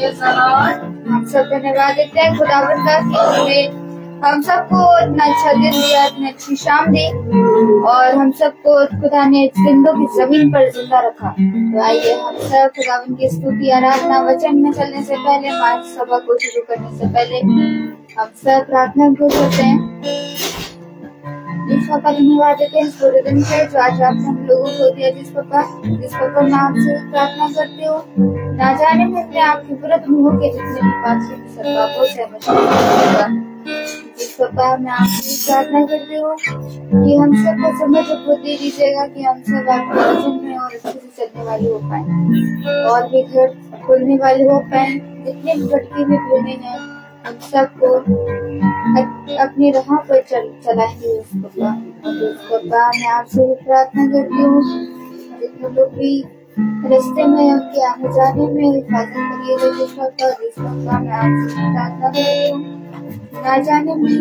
हम सब धन्यवाद देते हैं खुदावंद का कि उन्होंने हम सबको इतना अच्छा दिन दिया, इतनी अच्छी शाम दी और हम सबको खुदा ने जिंदों की जमीन पर जिंदा रखा। तो आइए हम सब खुदावंद की स्तुति आराधना वचन में चलने से पहले, हमारी सभा को शुरू करने से पहले हम सब प्रार्थना को करते हैं। पापा धन्यवाद देते हैं इस पूरे दिन से जो आज आपने हम लोगों को दिया। जिस पापा मैं आपसे प्रार्थना करती हूँ, ना जाने में अपने आपके विरुद्ध मुंह के जितने भी पाप सब पापों से जिस पापा मैं आपसे प्रार्थना करती हूँ कि हम सबको समझ को दे दीजिएगा कि हम सब आपके वचन में और अच्छे से चलने वाले हो पाए और भी घर खोलने वाले हो पाए। जितने भी भटके हुए खोलने हैं हम सबको अपनी राह पर चलाएंगे। उस पापा मैं आपसे भी प्रार्थना करती हूँ जितने लोग भी रास्ते में उनके आने जाने में हिफाजत करिएगा। जिस पापा मैं आपसे प्रार्थना करती हूँ ना जाने में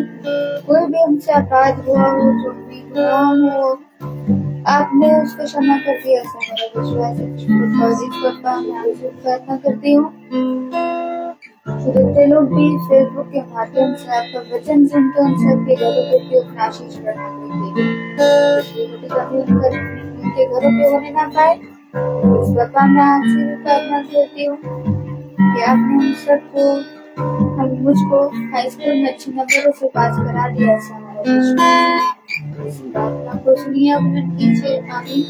कोई भी हमसे अपराध हुआ हो, जो भी हुआ हो, आपने उसको क्षमा कर दिया ऐसा मेरा विश्वास है। जिस पापा मैं आपसे प्रार्थना करती हूँ जितने लोग भी फेसबुक के माध्यम से आपका वचन सुनते हैं उन सबके घरों पे अपना आशीष करना उनके घरों पे होने ना पाए। इस बाबा मैं आपसे भी प्रार्थना करती हूँ कि आपने हम सबको मुझको हाई स्कूल में अच्छे नंबरों से पास करा दिया ऐसा हमारा विश्वास। इस प्रार्थना को सुनिए और कीजिए। आमीन।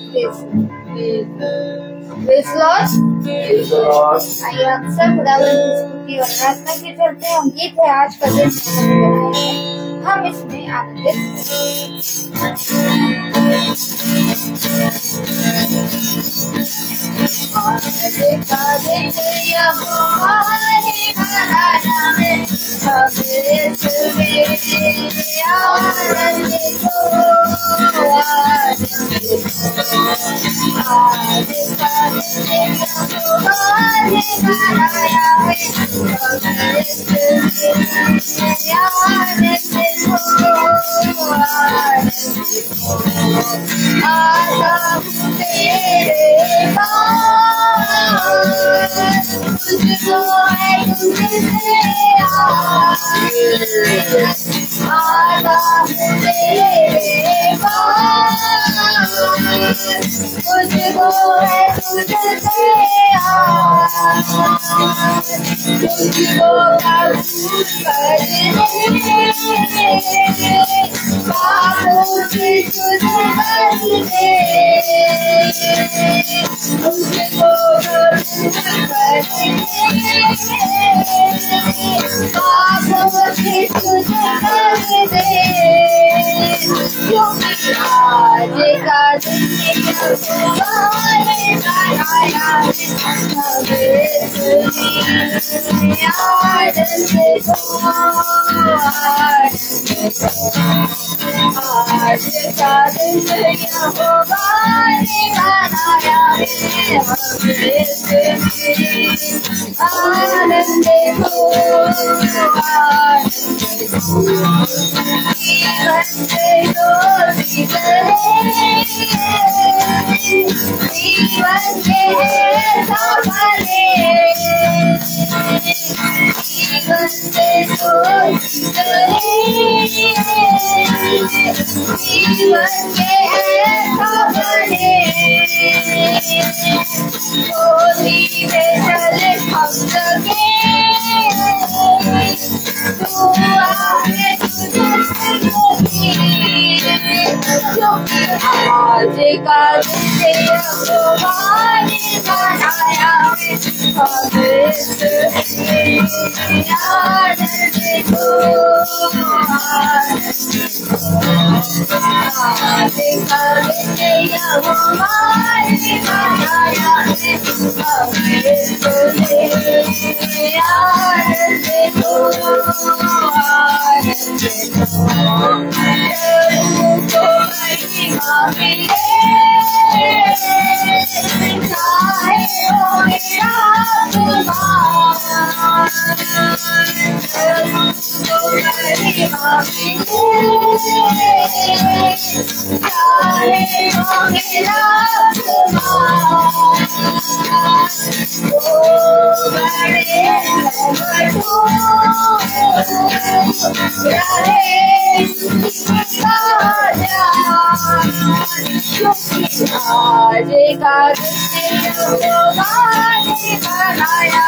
आइए हम सब खुदावंद की स्तुति और प्रार्थना के चलते हैं। गीत है आज का दिन हम इसमें आनंदित। आज का बनाया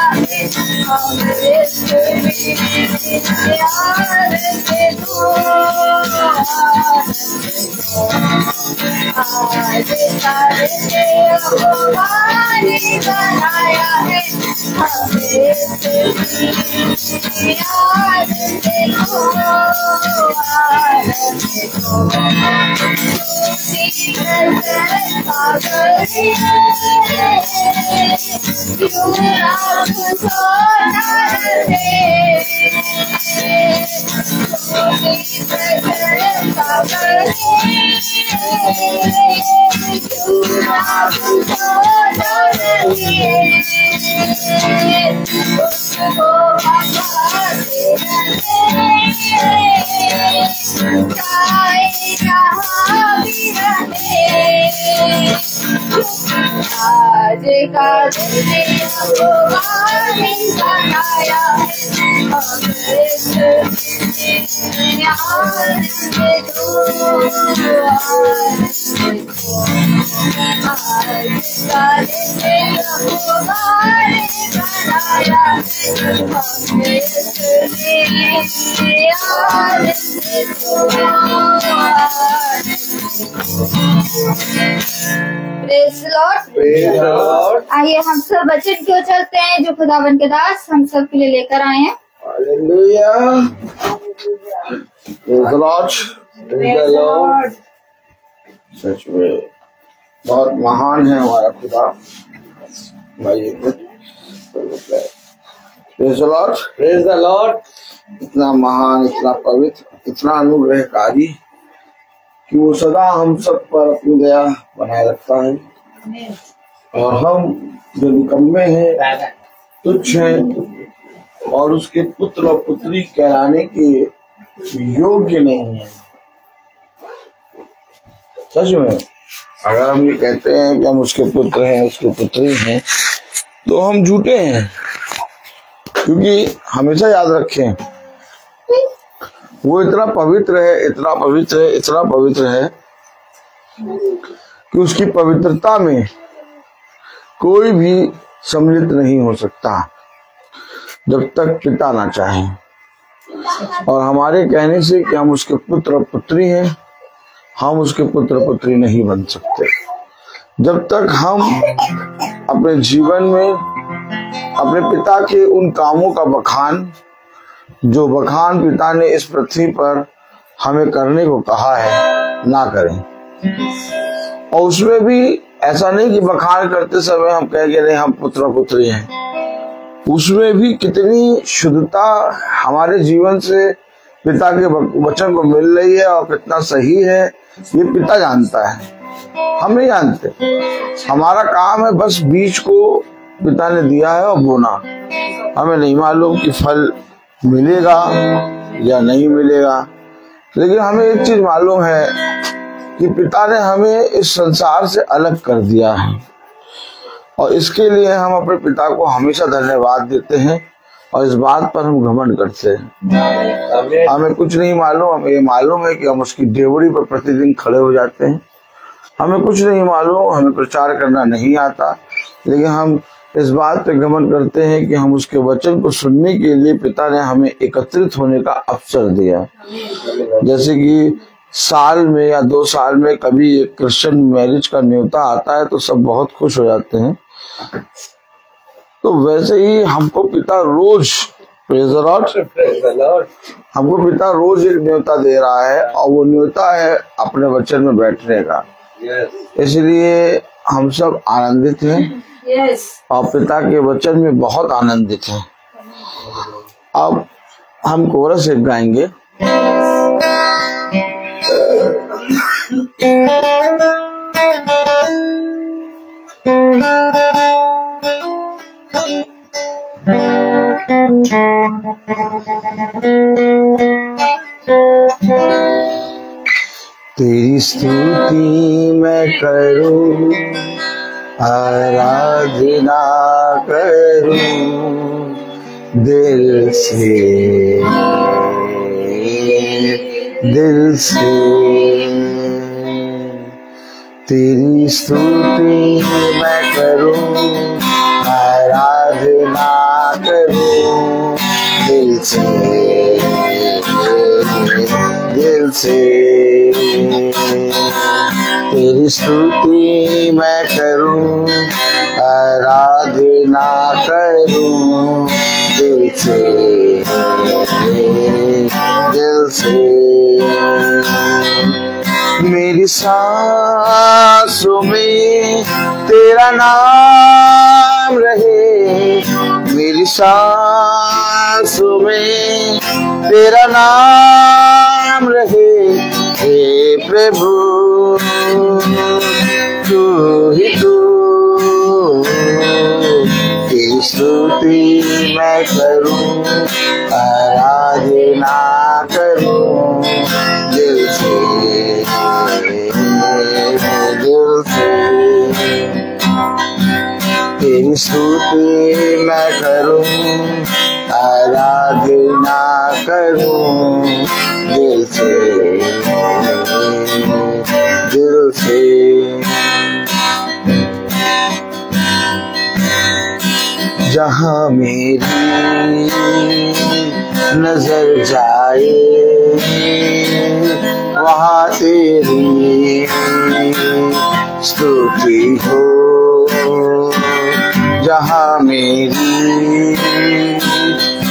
है हमरे यार से तो आज का बनाया है हमरे यार से तो आज का बनाया आइए हम सब वचन क्यों चलते हैं जो खुदावन के दास हम सब के लिए लेकर आए हैं। Hallelujah, praise the Lord. सच में बहुत महान है हमारा खुदा भाई। Praise the Lord. इतना महान, इतना पवित्र, इतना अनुग्रहकारी कि वो सदा हम सब पर अपनी दया बनाए रखता है। और हम जो निकम्मे हैं, तुच्छ हैं और उसके पुत्र और पुत्री कहलाने के योग्य नहीं है। सच में अगर हम ये कहते हैं कि हम उसके पुत्र हैं, उसके पुत्री हैं, तो हम झूठे हैं। क्योंकि हमेशा याद रखें, वो इतना पवित्र है, इतना पवित्र है, इतना पवित्र है कि उसकी पवित्रता में कोई भी सम्मिलित नहीं हो सकता जब तक पिता ना चाहे। और हमारे कहने से कि हम उसके पुत्र और पुत्री हैं, हम उसके पुत्र पुत्री नहीं बन सकते जब तक हम अपने जीवन में अपने पिता के उन कामों का बखान, जो बखान पिता ने इस पृथ्वी पर हमें करने को कहा है, ना करें। और उसमें भी ऐसा नहीं कि बखान करते समय हम कहेंगे नहीं हम पुत्र पुत्री हैं। उसमें भी कितनी शुद्धता हमारे जीवन से पिता के वचन को मिल रही है और कितना सही है, ये पिता जानता है, हम नहीं जानते। हमारा काम है बस बीज को पिता ने दिया है और बोना। हमें नहीं मालूम कि फल मिलेगा या नहीं मिलेगा, लेकिन हमें एक चीज मालूम है कि पिता ने हमें इस संसार से अलग कर दिया है। और इसके लिए हम अपने पिता को हमेशा धन्यवाद देते हैं और इस बात पर हम घमंड करते हैं। हमें कुछ नहीं मालूम, हमें ये मालूम है कि हम उसकी डेवड़ी पर प्रतिदिन खड़े हो जाते हैं। हमें कुछ नहीं मालूम, हमें प्रचार करना नहीं आता, लेकिन हम इस बात पे घमंड करते हैं कि हम उसके वचन को सुनने के लिए पिता ने हमें एकत्रित होने का अवसर दिया। जैसे कि साल में या 2 साल में कभी एक क्रिश्चियन मैरिज का न्योता आता है तो सब बहुत खुश हो जाते हैं, तो वैसे ही हमको पिता रोज, प्रेज़ द लॉर्ड, हमको पिता रोज एक न्योता दे रहा है और वो न्योता है अपने वचन में बैठने का। इसलिए हम सब आनंदित हैं और पिता के वचन में बहुत आनंदित हैं। अब हम कोरस एक गाएंगे। तेरी स्तुति मैं करूं, आराधना करूं, दिल से, दिल से तेरी स्तुति मैं करूं, आराधना करूं दिल से, दिल से तेरी स्तुति मैं करूं, आराधना करूं दिल से, दिल से मेरी सांसों में तेरा नाम रहे, मेरी सांसों में तेरा नाम रहे, हे प्रभु तू ही तू, तेरी स्तुति मैं करूं, आराधना करूं दिल से, दिल से तेरी स्तुति मैं करूं, आराधना करूं दिल से, दिल से जहाँ मेरी नजर जाए वहाँ तेरी स्तुति हो, जहाँ मेरी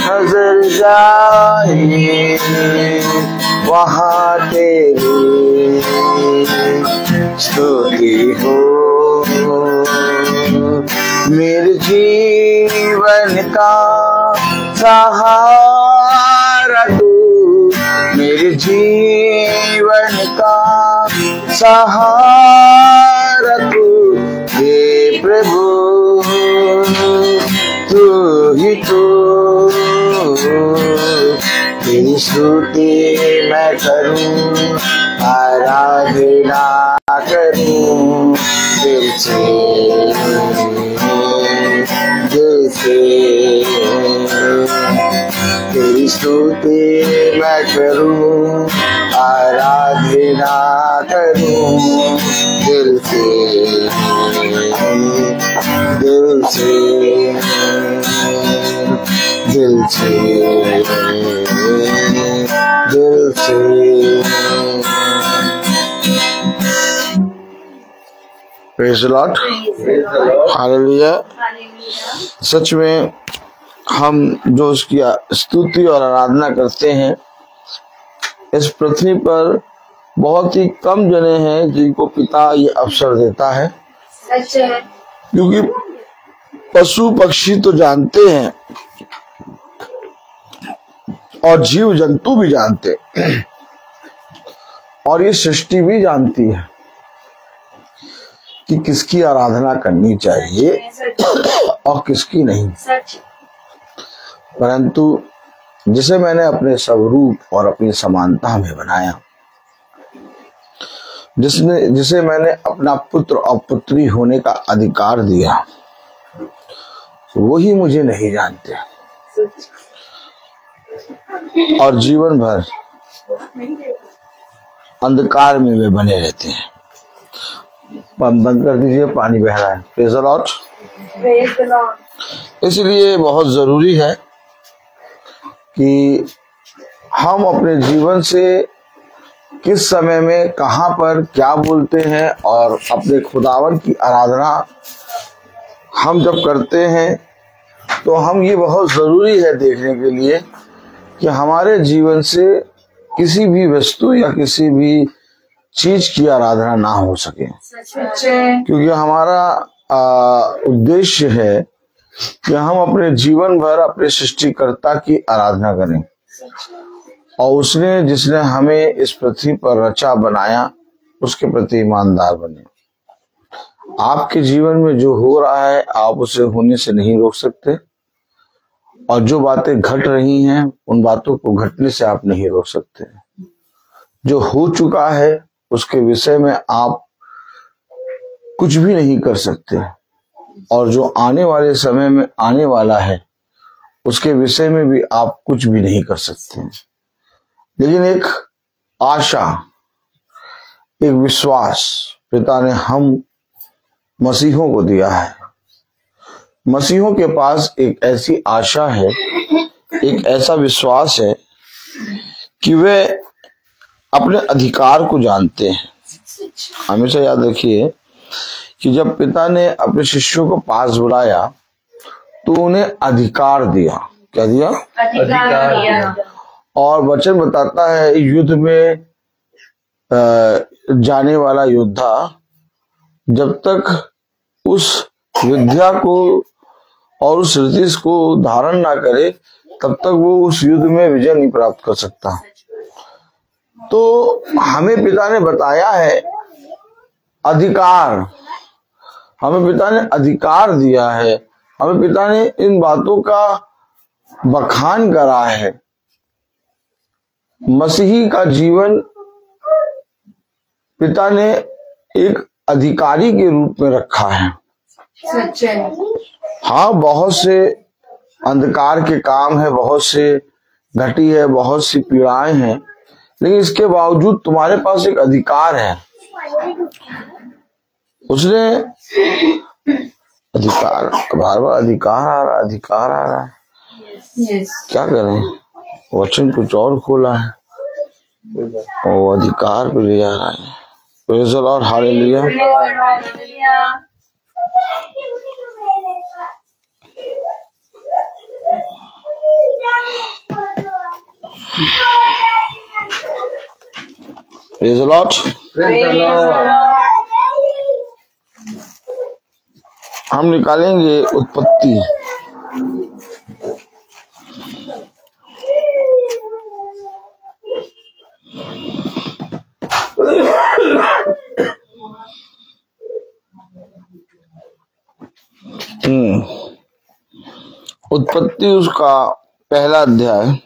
नजर जाए वहाँ तेरी स्तुति हो, मेरे जीवन का सहारा तू, मेरे जीवन का सहारा तू, हे प्रभु तू ही तू, तेरी स्तुति मैं करूं, आराधना करूं दिल से, दिल से तेरी स्तुति मैं करूं, आराधना करूं दिल से, दिल से, दिल से, दिल से। Praise the Lord, hallelujah. सच में हम जो उसकी स्तुति और आराधना करते हैं, इस पृथ्वी पर बहुत ही कम जने हैं जिनको पिता ये अवसर देता है, क्योंकि पशु पक्षी तो जानते हैं और जीव जंतु भी जानते हैं और ये सृष्टि भी जानती है कि किसकी आराधना करनी चाहिए और किसकी नहीं, परंतु जिसे मैंने अपने स्वरूप और अपनी समानता में बनाया, जिसे मैंने अपना पुत्र और पुत्री होने का अधिकार दिया, वही मुझे नहीं जानते और जीवन भर अंधकार में वे बने रहते हैं। बंद कर दीजिए, पानी बह रहा है। Praise the Lord. इसलिए बहुत जरूरी है कि हम अपने जीवन से किस समय में कहां पर क्या बोलते हैं और अपने खुदावन की आराधना हम जब करते हैं तो हम ये बहुत जरूरी है देखने के लिए कि हमारे जीवन से किसी भी वस्तु या किसी भी चीज की आराधना ना हो सके, क्योंकि हमारा उद्देश्य है कि हम अपने जीवन भर अपने सृष्टिकर्ता की आराधना करें और उसने जिसने हमें इस पृथ्वी पर रचा बनाया उसके प्रति ईमानदार बने। आपके जीवन में जो हो रहा है आप उसे होने से नहीं रोक सकते और जो बातें घट रही हैं उन बातों को घटने से आप नहीं रोक सकते। जो हो चुका है उसके विषय में आप कुछ भी नहीं कर सकते और जो आने वाले समय में आने वाला है उसके विषय में भी आप कुछ भी नहीं कर सकते। लेकिन एक आशा, एक विश्वास पिता ने हम मसीहों को दिया है। मसीहों के पास एक ऐसी आशा है, एक ऐसा विश्वास है कि वे अपने अधिकार को जानते हैं। हमेशा याद रखिए कि जब पिता ने अपने शिष्यों को पास बुलाया तो उन्हें अधिकार दिया। क्या दिया? अधिकार दिया। और वचन बताता है युद्ध में जाने वाला योद्धा जब तक उस विद्या को और उस रीतिश को धारण ना करे तब तक वो उस युद्ध में विजय नहीं प्राप्त कर सकता। तो हमें पिता ने बताया है अधिकार, हमें पिता ने अधिकार दिया है, हमें पिता ने इन बातों का बखान करा है। मसीही का जीवन पिता ने एक अधिकारी के रूप में रखा है। सच है। हाँ, बहुत से अंधकार के काम है, बहुत से घटी है, बहुत सी पीड़ाएं हैं, लेकिन इसके बावजूद तुम्हारे पास एक अधिकार है। उसने अधिकार, बार बार अधिकार आ रहा, अधिकार आ रहा है। क्या करें, वचन कुछ और खोला है और वो अधिकार पे ले जा रहा है। Praise the Lord, hallelujah. Praise the Lord. हम निकालेंगे उत्पत्ति उत्पत्ति उसका पहला अध्याय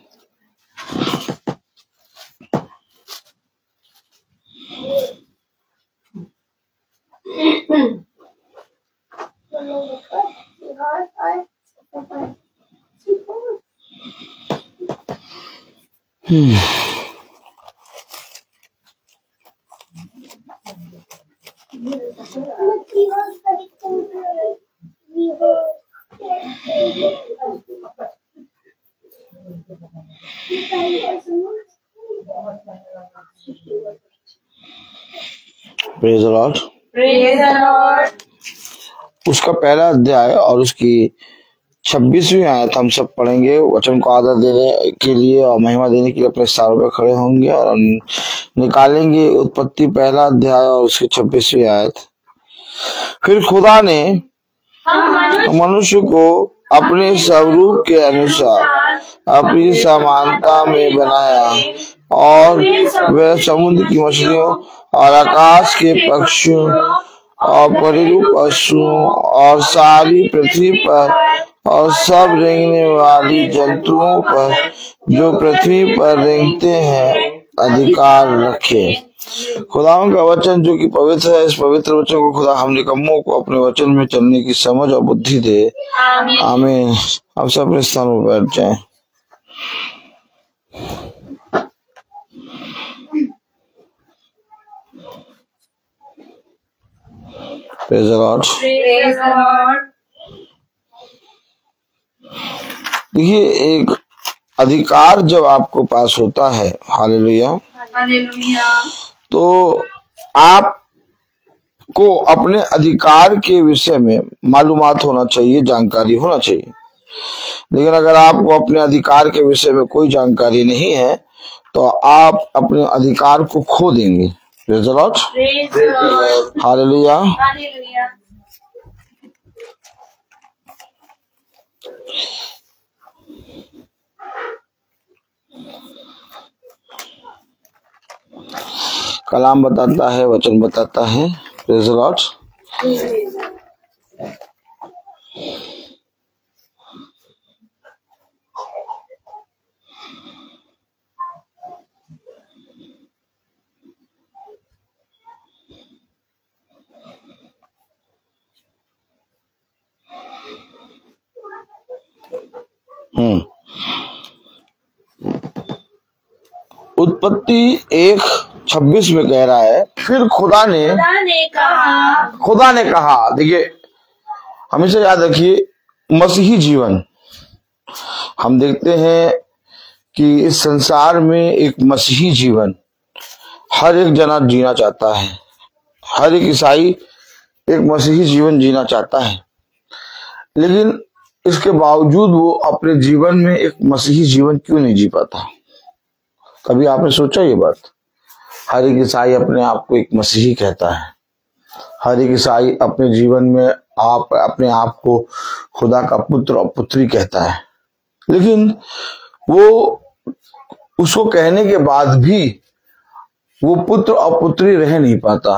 प्रेज़ द लॉर्ड, उसका पहला अध्याय और उसकी 26वीं आयत हम सब पढ़ेंगे। वचन को आदर देने के लिए और महिमा देने के लिए अपने स्थानों पर खड़े होंगे और हम निकालेंगे उत्पत्ति पहला अध्याय और उसकी 26वीं आयत। फिर खुदा ने मनुष्य को अपने स्वरूप के अनुसार अपनी समानता में बनाया और वह समुद्र की मछलियों और आकाश के पक्षियों और परिरूप पशुओं और सारी पृथ्वी पर और सब रेंगने वाली जंतुओं पर जो पृथ्वी पर रेंगते हैं अधिकार रखे। खुदावन का वचन जो कि पवित्र है, इस पवित्र वचन को खुदा हम निकम्मों को अपने वचन में चलने की समझ और बुद्धि दे। आमीन। अब सब अपने स्थान पर बैठ जाएं। Praise the Lord. देखिए, एक अधिकार जब आपको पास होता है, हालेलुया, तो आपको अपने अधिकार के विषय में मालूमात होना चाहिए, जानकारी होना चाहिए। लेकिन अगर आपको अपने अधिकार के विषय में कोई जानकारी नहीं है तो आप अपने अधिकार को खो देंगे। Praise the Lord, hallelujah. कलाम बताता है, वचन बताता है। Praise the Lord. हम्म उत्पत्ति 1:26 में कह रहा है, फिर खुदा ने कहा। देखिए, हमेशा याद रखिए, मसीही जीवन हम देखते हैं कि इस संसार में एक मसीही जीवन हर एक जना जीना चाहता है। हर एक ईसाई एक मसीही जीवन जीना चाहता है, लेकिन इसके बावजूद वो अपने जीवन में एक मसीही जीवन क्यों नहीं जी पाता? कभी आपने सोचा ये बात? हर एक ईसाई अपने आप को एक मसीही कहता है। हर एक ईसाई अपने जीवन में अपने आप को खुदा का पुत्र और पुत्री कहता है, लेकिन वो उसको कहने के बाद भी वो पुत्र और पुत्री रह नहीं पाता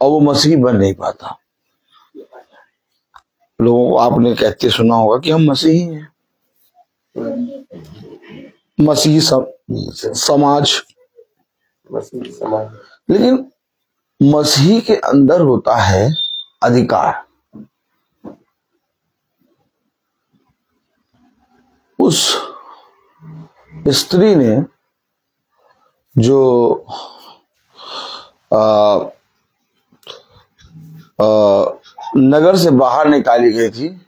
और वो मसीही बन नहीं पाता। लोगों को आपने कहते सुना होगा कि हम मसीही हैं, मसीही समाज। लेकिन मसीही के अंदर होता है अधिकार। उस स्त्री ने जो नगर से बाहर निकाली गई थी,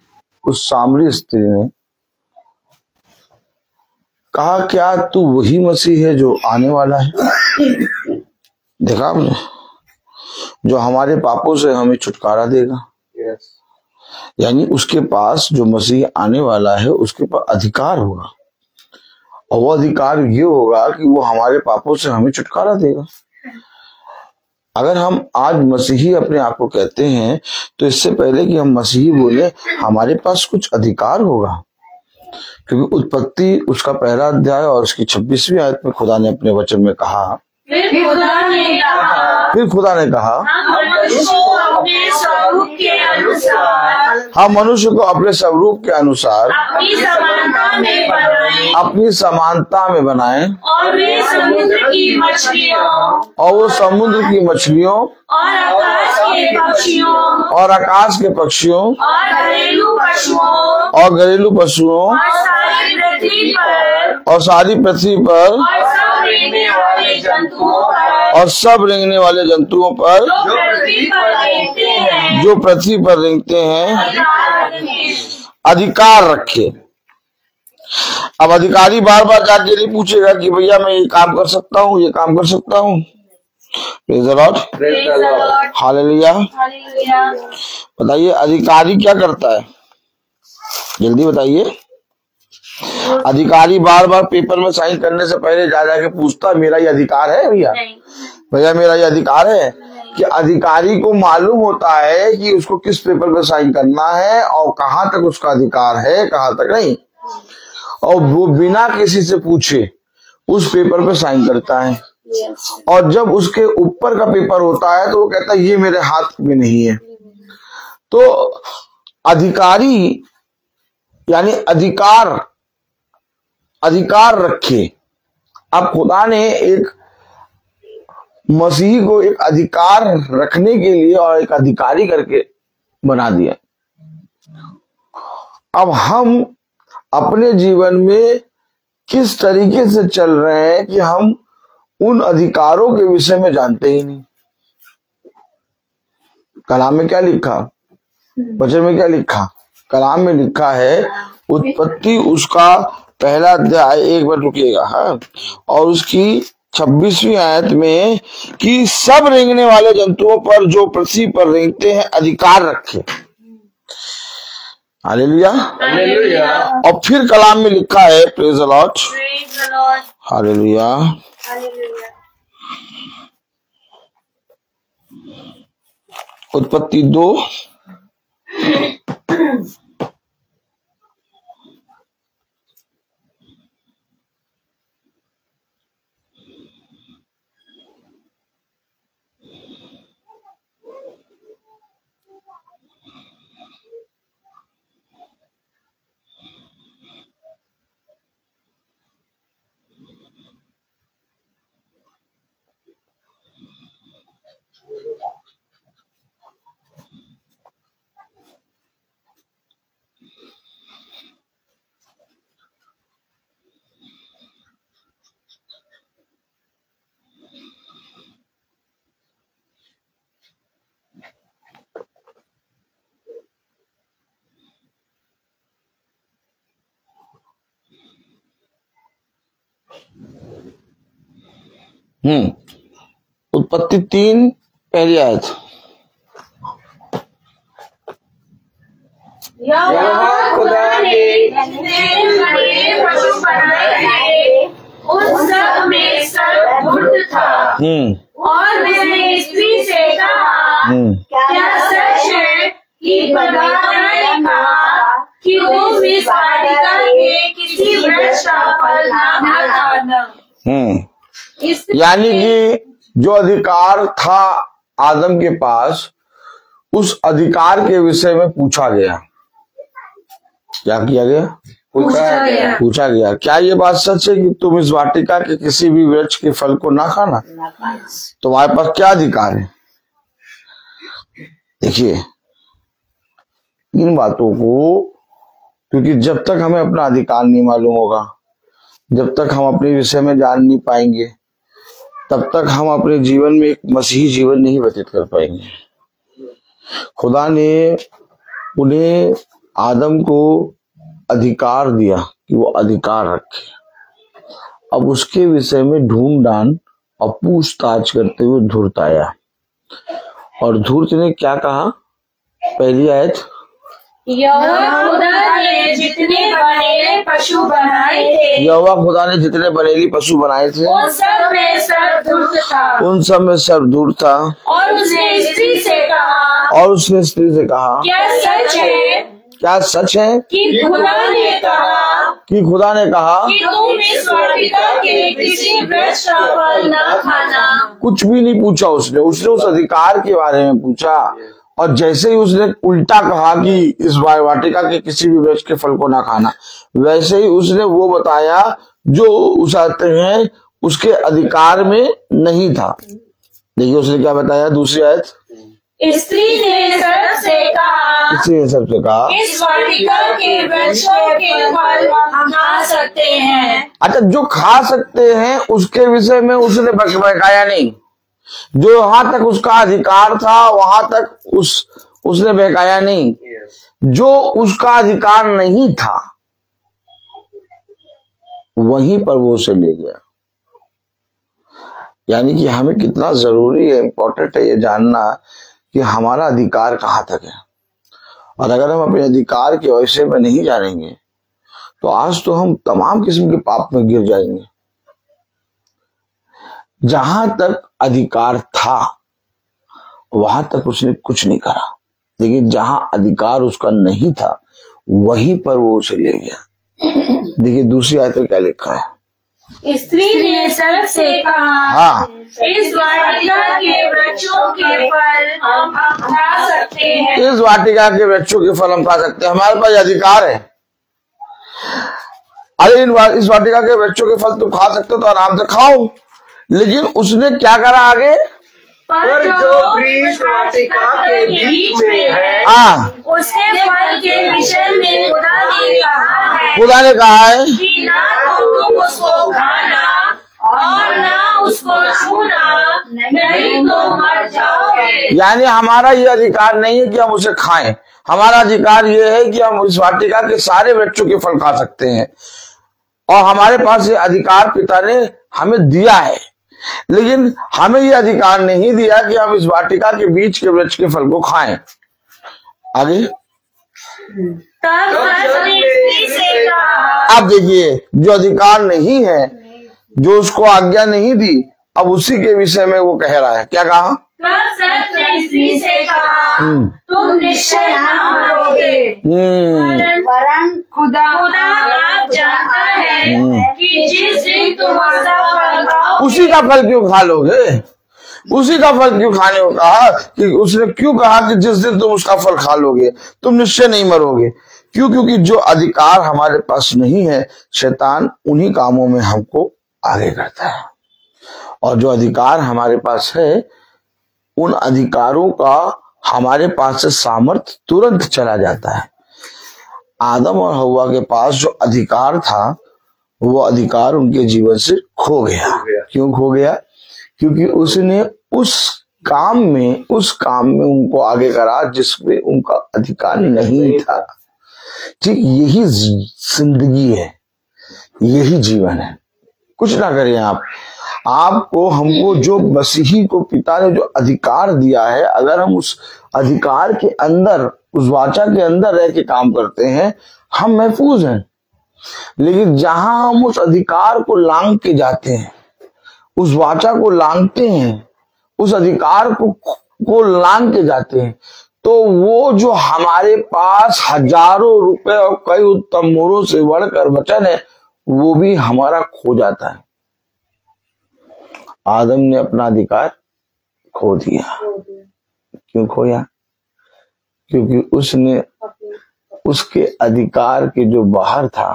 उस सामरी स्त्री ने कहा, क्या तू वही मसीह है जो आने वाला है? देखा आपने, जो हमारे पापों से हमें छुटकारा देगा। यानी उसके पास जो मसीह आने वाला है उसके पास अधिकार होगा, और वो अधिकार ये होगा कि वो हमारे पापों से हमें छुटकारा देगा। अगर हम आज मसीही अपने आप को कहते हैं, तो इससे पहले कि हम मसीही बोले, हमारे पास कुछ अधिकार होगा। क्योंकि उत्पत्ति उसका 1 अध्याय और उसकी 26वीं आयत में खुदा ने अपने वचन में कहा, फिर खुदा ने कहा हम मनुष्य को अपने स्वरूप के अनुसार अपनी समानता में बनाएं, और वो समुद्र की मछलियों और आकाश के पक्षियों और घरेलू पशुओं और सारी पृथ्वी पर और सब रेंगने वाले जंतुओं पर जो पृथ्वी पर रेंगते हैं अधिकार रखे। अब अधिकारी बार बार जाके नहीं पूछेगा कि भैया मैं ये काम कर सकता हूँ, ये काम कर सकता हूँ। Praise the Lord, hallelujah. बताइए, अधिकारी क्या करता है? जल्दी बताइए। अधिकारी बार बार पेपर में साइन करने से पहले जा जाके पूछता, मेरा ये अधिकार है भैया? भैया मेरा ये अधिकार है? कि अधिकारी को मालूम होता है कि उसको किस पेपर पे साइन करना है और कहाँ तक उसका अधिकार है, कहाँ तक नहीं, और वो बिना किसी से पूछे उस पेपर पे साइन करता है। और जब उसके ऊपर का पेपर होता है तो वो कहता है ये मेरे हाथ में नहीं है। तो अधिकारी यानी अधिकार रखे। अब खुदा ने एक मसीह को एक अधिकार रखने के लिए और एक अधिकारी करके बना दिया। अब हम अपने जीवन में किस तरीके से चल रहे हैं कि हम उन अधिकारों के विषय में जानते ही नहीं। कलाम में क्या लिखा, वचन में क्या लिखा? कलाम में लिखा है, उत्पत्ति उसका 1 अध्याय, एक बार रुकिएगा, हाँ, और उसकी 26वीं आयत में कि सब रेंगने वाले जंतुओं पर जो पृथ्वी पर रेंगते हैं अधिकार रखे। हालेलुया। और फिर कलाम में लिखा है, प्रेज़ द लॉर्ड, हालेलुया। उत्पत्ति 2 उत्पत्ति 3 पहली आयत। यहोवा खुदा ने जितने बड़े पशु बनाए थे उन सब में सर्प धूर्त था। और उसने स्त्री से कहा, क्या सच है कि खुदा ने कहा कि तुम इस वाटिका के किसी वृक्ष का फल ना खाना? यानी कि जो अधिकार था आदम के पास, उस अधिकार के विषय में पूछा गया। क्या किया गया? पूछा गया क्या ये बात सच है कि तुम इस वाटिका के किसी भी वृक्ष के फल को ना खाना? तुम्हारे पास क्या अधिकार है? देखिए इन बातों को, क्योंकि जब तक हमें अपना अधिकार नहीं मालूम होगा, जब तक हम अपने विषय में जान नहीं पाएंगे, तब तक हम अपने जीवन में एक मसीही जीवन नहीं व्यतीत कर पाएंगे। खुदा ने उन्हें, आदम को अधिकार दिया कि वो अधिकार रखे। अब उसके विषय में ढूंढ-ढांड और पूछताछ करते हुए धूर्त आया। और धूर्त ने क्या कहा? पहली आयत, यहोवा खुदा ने जितने बड़े पशु बनाए थे, यहोवा खुदा ने जितने बनेली पशु बनाए थे उन सब में सर्प धूर्त था। उन सब में सर्प धूर्त था। और उसने स्त्री से कहा, और उसने स्त्री से कहा, क्या सच है क्या सच है कि खुदा ने कहा कि खुदा ने कहा कि तुम इस वाटिका के किसी वृक्ष का फल न खाना? कुछ भी नहीं पूछा उसने उस अधिकार के बारे में पूछा। और जैसे ही उसने उल्टा कहा कि इस वाटिका के किसी भी वृक्ष के फल को ना खाना, वैसे ही उसने वो बताया जो उस हैं उसके अधिकार में नहीं था। देखिए उसने क्या बताया, दूसरी आयत, स्त्री ने सर्प से कहा, स्त्री ने सबसे कहा, इस वाटिका के वृक्षों के फल हम खा सकते हैं। अच्छा जो खा सकते हैं उसके विषय में उसने बहकाया नहीं। जो वहां तक उसका अधिकार था वहां तक उसने बहकाया नहीं। जो उसका अधिकार नहीं था वहीं पर वो उसे ले गया। यानी कि हमें कितना जरूरी है, इम्पोर्टेंट है ये जानना कि हमारा अधिकार कहाँ तक है। और अगर हम अपने अधिकार के विषय में नहीं जानेंगे तो आज तो हम तमाम किस्म के पाप में गिर जाएंगे। जहां तक अधिकार था वहां तक उसने कुछ नहीं करा, लेकिन जहां अधिकार उसका नहीं था वहीं पर वो उसे ले गया। देखिए दूसरी आयत में क्या लिखा है, स्त्री ने सर्प से कहा, हाँ, इस वाटिका के वृक्षों के फल हम खा सकते हैं। इस वाटिका के वृक्षों के फल हम खा सकते हैं, हमारे पास अधिकार है। अरे इस वाटिका के वृक्षों के फल तुम खा सकते हो तो आराम से खाओ। लेकिन उसने क्या करा आगे, पर जो वृक्ष वाटिका के बीच में है, उसके फल के विषय में खुदा ने कहा है कि ना तो तुम उसको खाना और ना उसको छूना, नहीं तो मर जाओगे। यानी हमारा ये अधिकार नहीं है कि हम उसे खाएं। हमारा अधिकार ये है कि हम इस वाटिका के सारे वृक्षों के फल खा सकते हैं। और हमारे पास ये अधिकार पिता ने हमें दिया है, लेकिन हमें ये अधिकार नहीं दिया कि हम इस वाटिका के बीच के वृक्ष के फल को खाएं। आगे अब देखिए, जो अधिकार नहीं है, जो उसको आज्ञा नहीं दी, अब उसी के विषय में वो कह रहा है। क्या कहा, स्त्री से कहा, तुम निश्चय न मरोगे, वरन खुदा आप जानता है कि जिस दिन तुम उसका फल खाओगे, उसी का फल क्यों खा लोगे? उसी का फल क्यों खाने को कहा? कि उसने क्यों कहा कि जिस दिन तुम उसका फल खा लोगे तुम निश्चय नहीं मरोगे? क्यों? क्योंकि जो अधिकार हमारे पास नहीं है, शैतान उन्हीं कामों में हमको आगे करता है। और जो अधिकार हमारे पास है, उन अधिकारों का हमारे पास से सामर्थ्य तुरंत चला जाता है। आदम और हव्वा के पास जो अधिकार था, वो अधिकार उनके जीवन से खो गया। क्यों खो गया? क्योंकि उसने उस काम में उनको आगे करा जिसमें उनका अधिकार नहीं था। ठीक यही जिंदगी है, यही जीवन है। कुछ ना करें आप। आपको हमको जो मसीही को पिता ने जो अधिकार दिया है, अगर हम उस अधिकार के अंदर, उस वाचा के अंदर रह के काम करते हैं, हम महफूज हैं। लेकिन जहां हम उस अधिकार को लांघ के जाते हैं, उस वाचा को लांघते हैं, उस अधिकार को लांघ के जाते हैं, तो वो जो हमारे पास हजारों रुपए और कई उत्तम मोरों से बढ़कर वचन है, वो भी हमारा खो जाता है। आदम ने अपना अधिकार खो दिया। क्यों खोया? क्योंकि उसने उसके अधिकार के जो बाहर था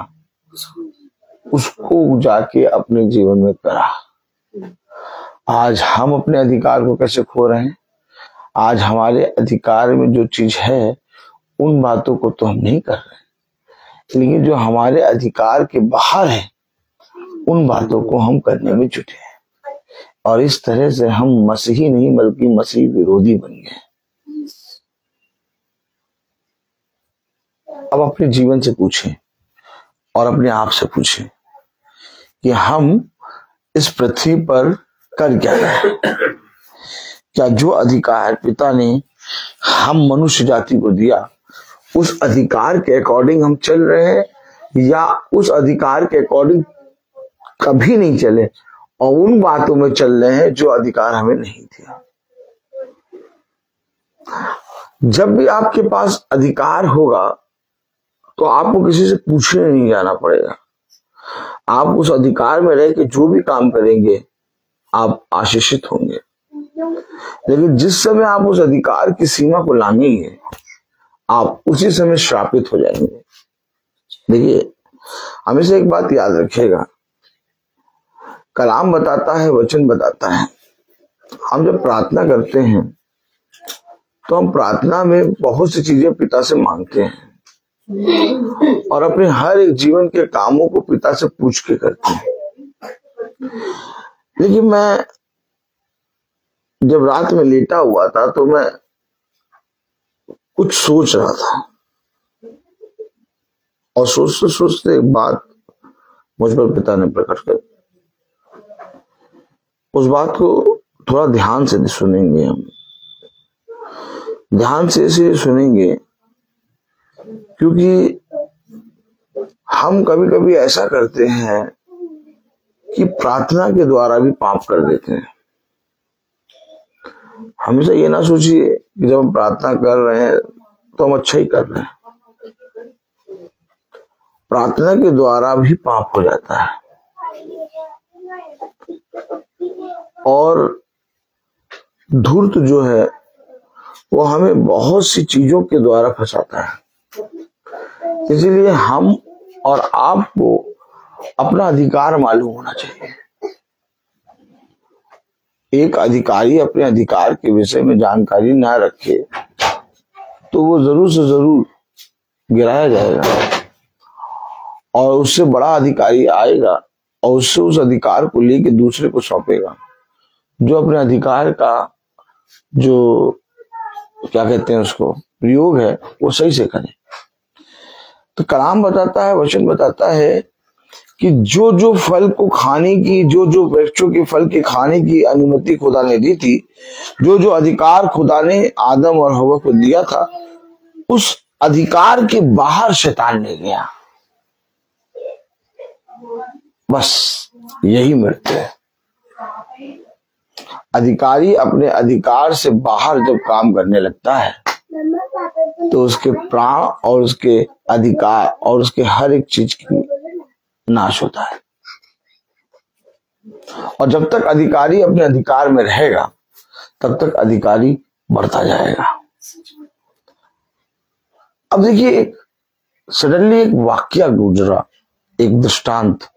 उसको जाके अपने जीवन में करा। आज हम अपने अधिकार को कैसे खो रहे हैं? आज हमारे अधिकार में जो चीज है उन बातों को तो हम नहीं कर रहे, लेकिन जो हमारे अधिकार के बाहर है उन बातों को हम करने में जुटे हैं। और इस तरह से हम मसीही नहीं बल्कि मसीह विरोधी बन गए। अब अपने जीवन से पूछें और अपने आप से पूछें कि हम इस पृथ्वी पर कर क्या रहे हैं? क्या जो अधिकार पिता ने हम मनुष्य जाति को दिया, उस अधिकार के अकॉर्डिंग हम चल रहे हैं, या उस अधिकार के अकॉर्डिंग कभी नहीं चले और उन बातों में चल रहे हैं जो अधिकार हमें नहीं दिया? जब भी आपके पास अधिकार होगा तो आपको किसी से पूछने नहीं जाना पड़ेगा। आप उस अधिकार में रह के जो भी काम करेंगे आप आशीषित होंगे। लेकिन जिस समय आप उस अधिकार की सीमा को लांघेंगे, आप उसी समय श्रापित हो जाएंगे। देखिए, हमेशा एक बात याद रखिएगा, कलाम बताता है, वचन बताता है, हम जब प्रार्थना करते हैं तो हम प्रार्थना में बहुत सी चीजें पिता से मांगते हैं और अपने हर एक जीवन के कामों को पिता से पूछ के करते हैं। लेकिन मैं जब रात में लेटा हुआ था तो मैं कुछ सोच रहा था और सोचते सोचते एक बात मुझ पर पिता ने प्रकट कर। उस बात को थोड़ा ध्यान से सुनेंगे, हम ध्यान से इसे सुनेंगे क्योंकि हम कभी कभी ऐसा करते हैं कि प्रार्थना के द्वारा भी पाप कर देते हैं। हमेशा ये ना सोचिए कि जब हम प्रार्थना कर रहे हैं तो हम अच्छा ही कर रहे हैं। प्रार्थना के द्वारा भी पाप हो जाता है और धूर्त जो है वो हमें बहुत सी चीजों के द्वारा फंसाता है। इसीलिए हम और आपको अपना अधिकार मालूम होना चाहिए। एक अधिकारी अपने अधिकार के विषय में जानकारी ना रखे तो वो जरूर से जरूर गिराया जाएगा और उससे बड़ा अधिकारी आएगा और उससे उस अधिकार को लेके दूसरे को सौंपेगा जो अपने अधिकार का जो क्या कहते हैं उसको प्रयोग है वो सही से करे। तो कलाम बताता है, वचन बताता है कि जो जो फल को खाने की, जो जो वृक्षों के फल के खाने की अनुमति खुदा ने दी थी, जो जो अधिकार खुदा ने आदम और हवा को दिया था, उस अधिकार के बाहर शैतान ले गया। बस यही मृत्यु है। अधिकारी अपने अधिकार से बाहर जब काम करने लगता है तो उसके प्राण और उसके अधिकार और उसके हर एक चीज की नाश होता है। और जब तक अधिकारी अपने अधिकार में रहेगा तब तक अधिकारी बढ़ता जाएगा। अब देखिए, एक सडनली एक वाक्य गुजरा, एक दृष्टांत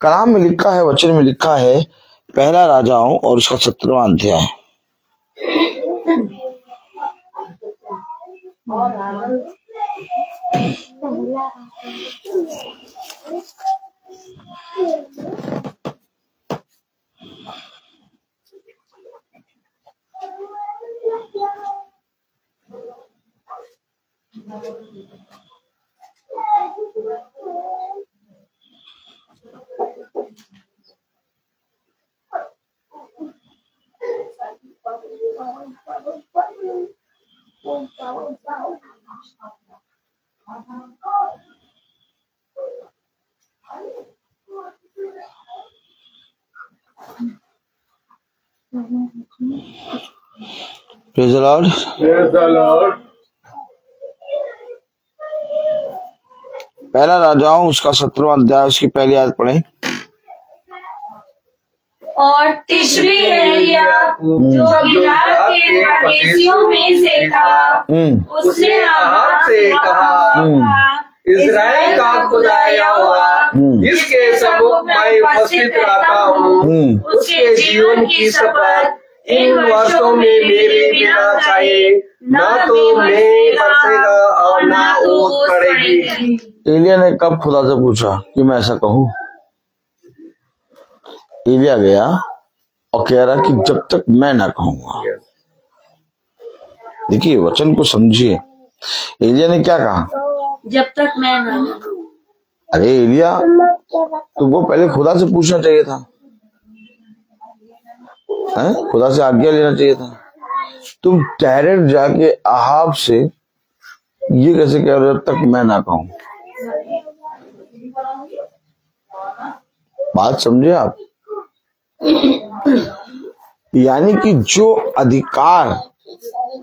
कलाम में लिखा है, वचन में लिखा है, पहला राजाओं और उसका 17वां अध्याय। Praise the Lord. Praise the Lord. पहला राजाओं उसका 17वां अध्याय उसकी पहली आयत पढ़े। और तिशबी एलिया जो गिलाद के परदेशियों में से था, उसने अहाब से कहा, इस्राएल का खुदा यहोवा जिसके सम्मुख मैं उपस्थित रहता हूँ, उसके जीवन की शपथ इन वर्षों में मेरे बिना खाए न तो मेघ बरसेगा और न ओस पड़ेगी। एलिया ने कब खुदा से पूछा कि मैं ऐसा कहूं? एलिया गया और कह रहा कि जब तक मैं ना कहूंगा। देखिए वचन को समझिए। एलिया ने क्या कहा? जब तक मैं ना। अरे एलिया, तुमको पहले खुदा से पूछना चाहिए था, खुदा से आज्ञा लेना चाहिए था। तुम डायरेक्ट जाके अहाब से ये कैसे कह रहे हो जब तक मैं ना कहूं? बात समझे आप? यानी कि जो अधिकार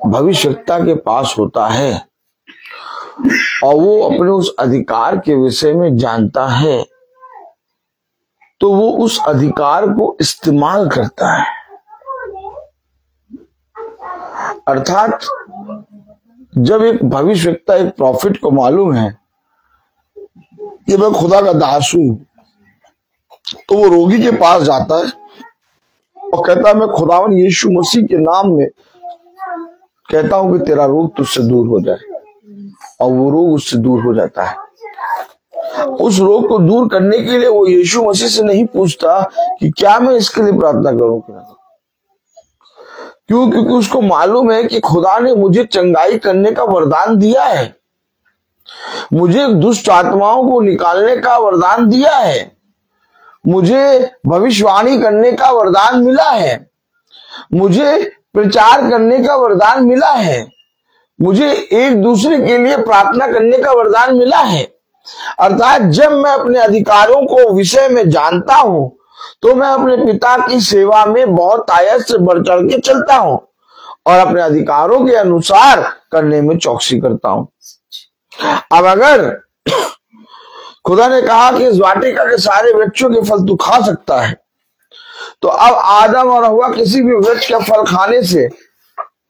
भविष्यवक्ता के पास होता है और वो अपने उस अधिकार के विषय में जानता है, तो वो उस अधिकार को इस्तेमाल करता है। अर्थात जब एक भविष्यवक्ता, एक प्रॉफिट को मालूम है कि मैं खुदा का दास हूं, तो वो रोगी के पास जाता है और कहता है मैं खुदावन यीशु मसीह के नाम में कहता हूं कि तेरा रोग तुझसे दूर हो जाए, और वो रोग उससे दूर हो जाता है। उस रोग को दूर करने के लिए वो यीशु मसीह से नहीं पूछता कि क्या मैं इसके लिए प्रार्थना करूं कि नहीं। क्यों? क्योंकि उसको मालूम है कि खुदा ने मुझे चंगाई करने का वरदान दिया है, मुझे दुष्ट आत्माओं को निकालने का वरदान दिया है, मुझे भविष्यवाणी करने का वरदान मिला है, मुझे प्रचार करने का वरदान मिला है, मुझे एक दूसरे के लिए प्रार्थना करने का वरदान मिला है। अर्थात जब मैं अपने अधिकारों को विषय में जानता हूं, तो मैं अपने पिता की सेवा में बहुत आयत से बढ़ चढ़ के चलता हूं और अपने अधिकारों के अनुसार करने में चौकसी करता हूं। अब अगर खुदा ने कहा कि इस वाटिका के सारे वृक्षों के फल तू खा सकता है, तो अब आदम और हव्वा किसी भी वृक्ष का फल खाने से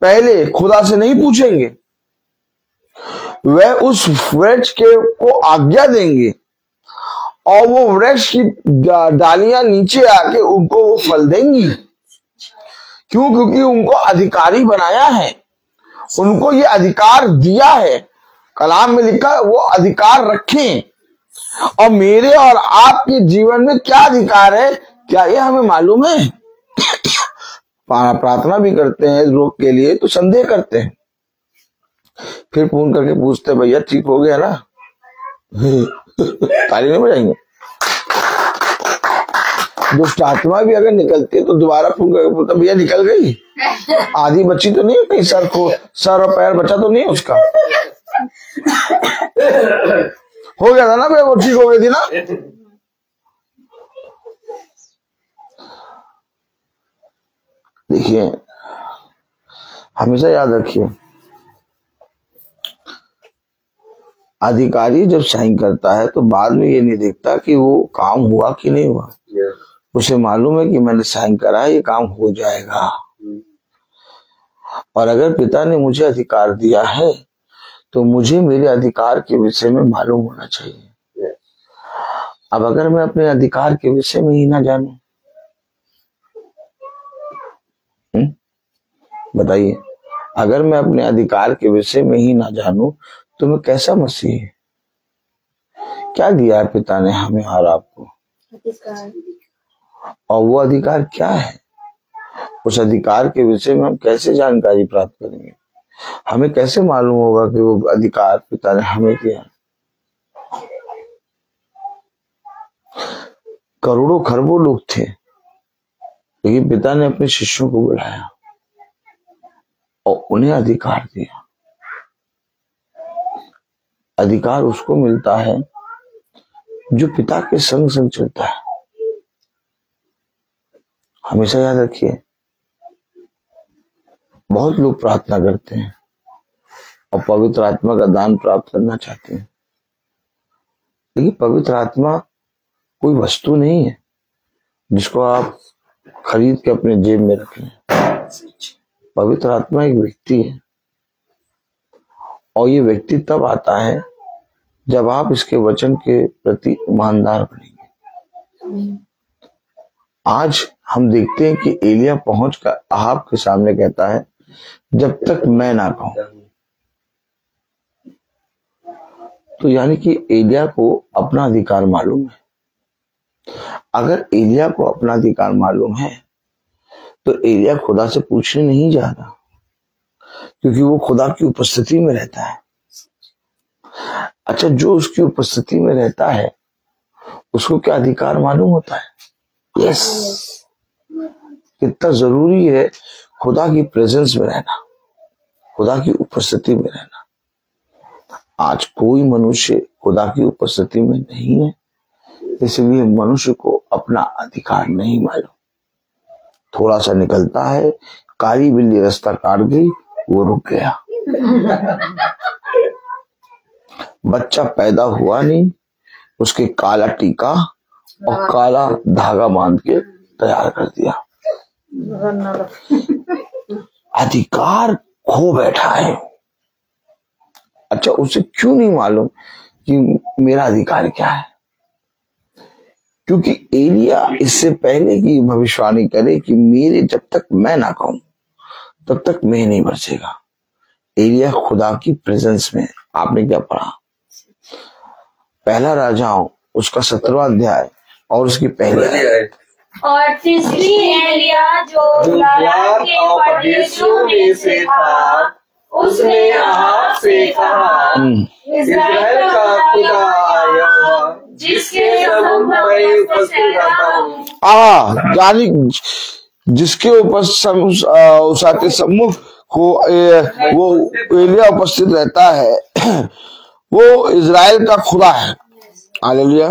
पहले खुदा से नहीं पूछेंगे, वह उस वृक्ष के को आज्ञा देंगे और वो वृक्ष की डालियां नीचे आके उनको वो फल देंगी। क्यों? क्योंकि उनको अधिकारी बनाया है, उनको ये अधिकार दिया है। कलाम में लिखा वो अधिकार रखें। और मेरे और आपके जीवन में क्या अधिकार है, क्या ये हमें मालूम है? प्रार्थना भी करते हैं रोग के लिए तो संदेह करते हैं, फिर फोन करके पूछते हैं भैया ठीक हो गया ना? ताली नहीं बजाएंगे? दुष्ट आत्मा भी अगर निकलती है तो दोबारा फोन करके पूछता भैया निकल गई? आधी बच्ची तो नहीं है कहीं? सर और पैर बचा तो नहीं है उसका? हो गया था ना भाई, वो ठीक हो गई थी ना? देखिए हमेशा याद रखिए, अधिकारी जब साइन करता है तो बाद में ये नहीं देखता कि वो काम हुआ कि नहीं हुआ। उसे मालूम है कि मैंने साइन करा है, ये काम हो जाएगा। और अगर पिता ने मुझे अधिकार दिया है तो मुझे मेरे अधिकार के विषय में मालूम होना चाहिए। अब अगर मैं अपने अधिकार के विषय में ही ना जानूं, बताइए, अगर मैं अपने अधिकार के विषय में ही ना जानूं तो मैं कैसा मसीह? क्या दिया है पिता ने हमें और आपको? और वो अधिकार क्या है? उस अधिकार के विषय में हम कैसे जानकारी प्राप्त करेंगे? हमें कैसे मालूम होगा कि वो अधिकार पिता ने हमें दिया? करोड़ों खरबों लोग थे, लेकिन पिता ने अपने शिष्यों को बुलाया और उन्हें अधिकार दिया। अधिकार उसको मिलता है जो पिता के संग संग चलता है। हमेशा याद रखिए, बहुत लोग प्रार्थना करते हैं और पवित्र आत्मा का दान प्राप्त करना चाहते हैं, लेकिन पवित्र आत्मा कोई वस्तु नहीं है जिसको आप खरीद के अपने जेब में रख लें। पवित्र आत्मा एक व्यक्ति है, और ये व्यक्ति तब आता है जब आप इसके वचन के प्रति ईमानदार बनेंगे। आज हम देखते हैं कि एलिया पहुंचकर अहाब के सामने कहता है, जब तक मैं ना कहूं। तो यानी कि एलिया को अपना अधिकार मालूम है। अगर एलिया को अपना अधिकार मालूम है तो एलिया खुदा से पूछने नहीं जा रहा, क्योंकि वो खुदा की उपस्थिति में रहता है। अच्छा, जो उसकी उपस्थिति में रहता है उसको क्या अधिकार मालूम होता है? यस, कितना जरूरी है खुदा की प्रेजेंस में रहना, खुदा की उपस्थिति में रहना। आज कोई मनुष्य खुदा की उपस्थिति में नहीं है, इसलिए मनुष्य को अपना अधिकार नहीं मालूम। थोड़ा सा निकलता है, काली बिल्ली रास्ता काट गई, वो रुक गया। बच्चा पैदा हुआ नहीं, उसके काला टीका और काला धागा बांध के तैयार कर दिया। अधिकार खो बैठा है। अच्छा, उसे क्यों नहीं मालूम कि मेरा अधिकार क्या है? क्योंकि एलिया इससे पहले की भविष्यवाणी करे कि मेरे जब तक मैं ना कहूं तब तक मैं नहीं बचेगा। एलिया खुदा की प्रेजेंस में। आपने क्या पढ़ा? पहला राजाओं उसका 17वां अध्याय और उसकी पहली आयत। और तीसरी एलिया जो द्वार के परदेशियों में से था, उसने अहाब से कहा, इस्राएल का खुदा आया जिसके सम्मुख मैं उपस्थित रहता हूँ। यानी जिसके उसके सम्मुख वो एलिया उपस्थित रहता है, वो इजराइल का खुदा है। हालेलुया।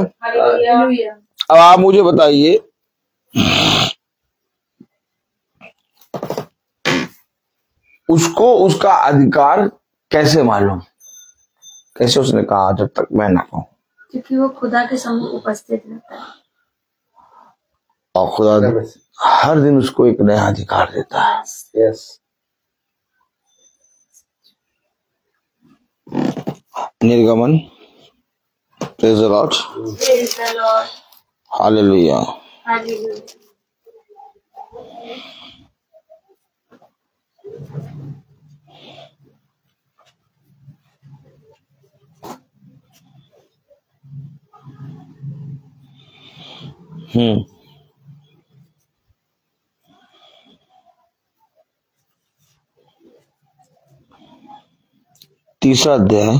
अब आप मुझे बताइए, उसको उसका अधिकार कैसे मालूम? कैसे उसने कहा जब तक मैं ना कहूं? क्योंकि वो खुदा के सम्मुख उपस्थित रहता है, और खुदा हर दिन उसको एक नया अधिकार देता है। यस। निर्गमन। Praise the Lord. हालेलुया। तीसरा अध्याय।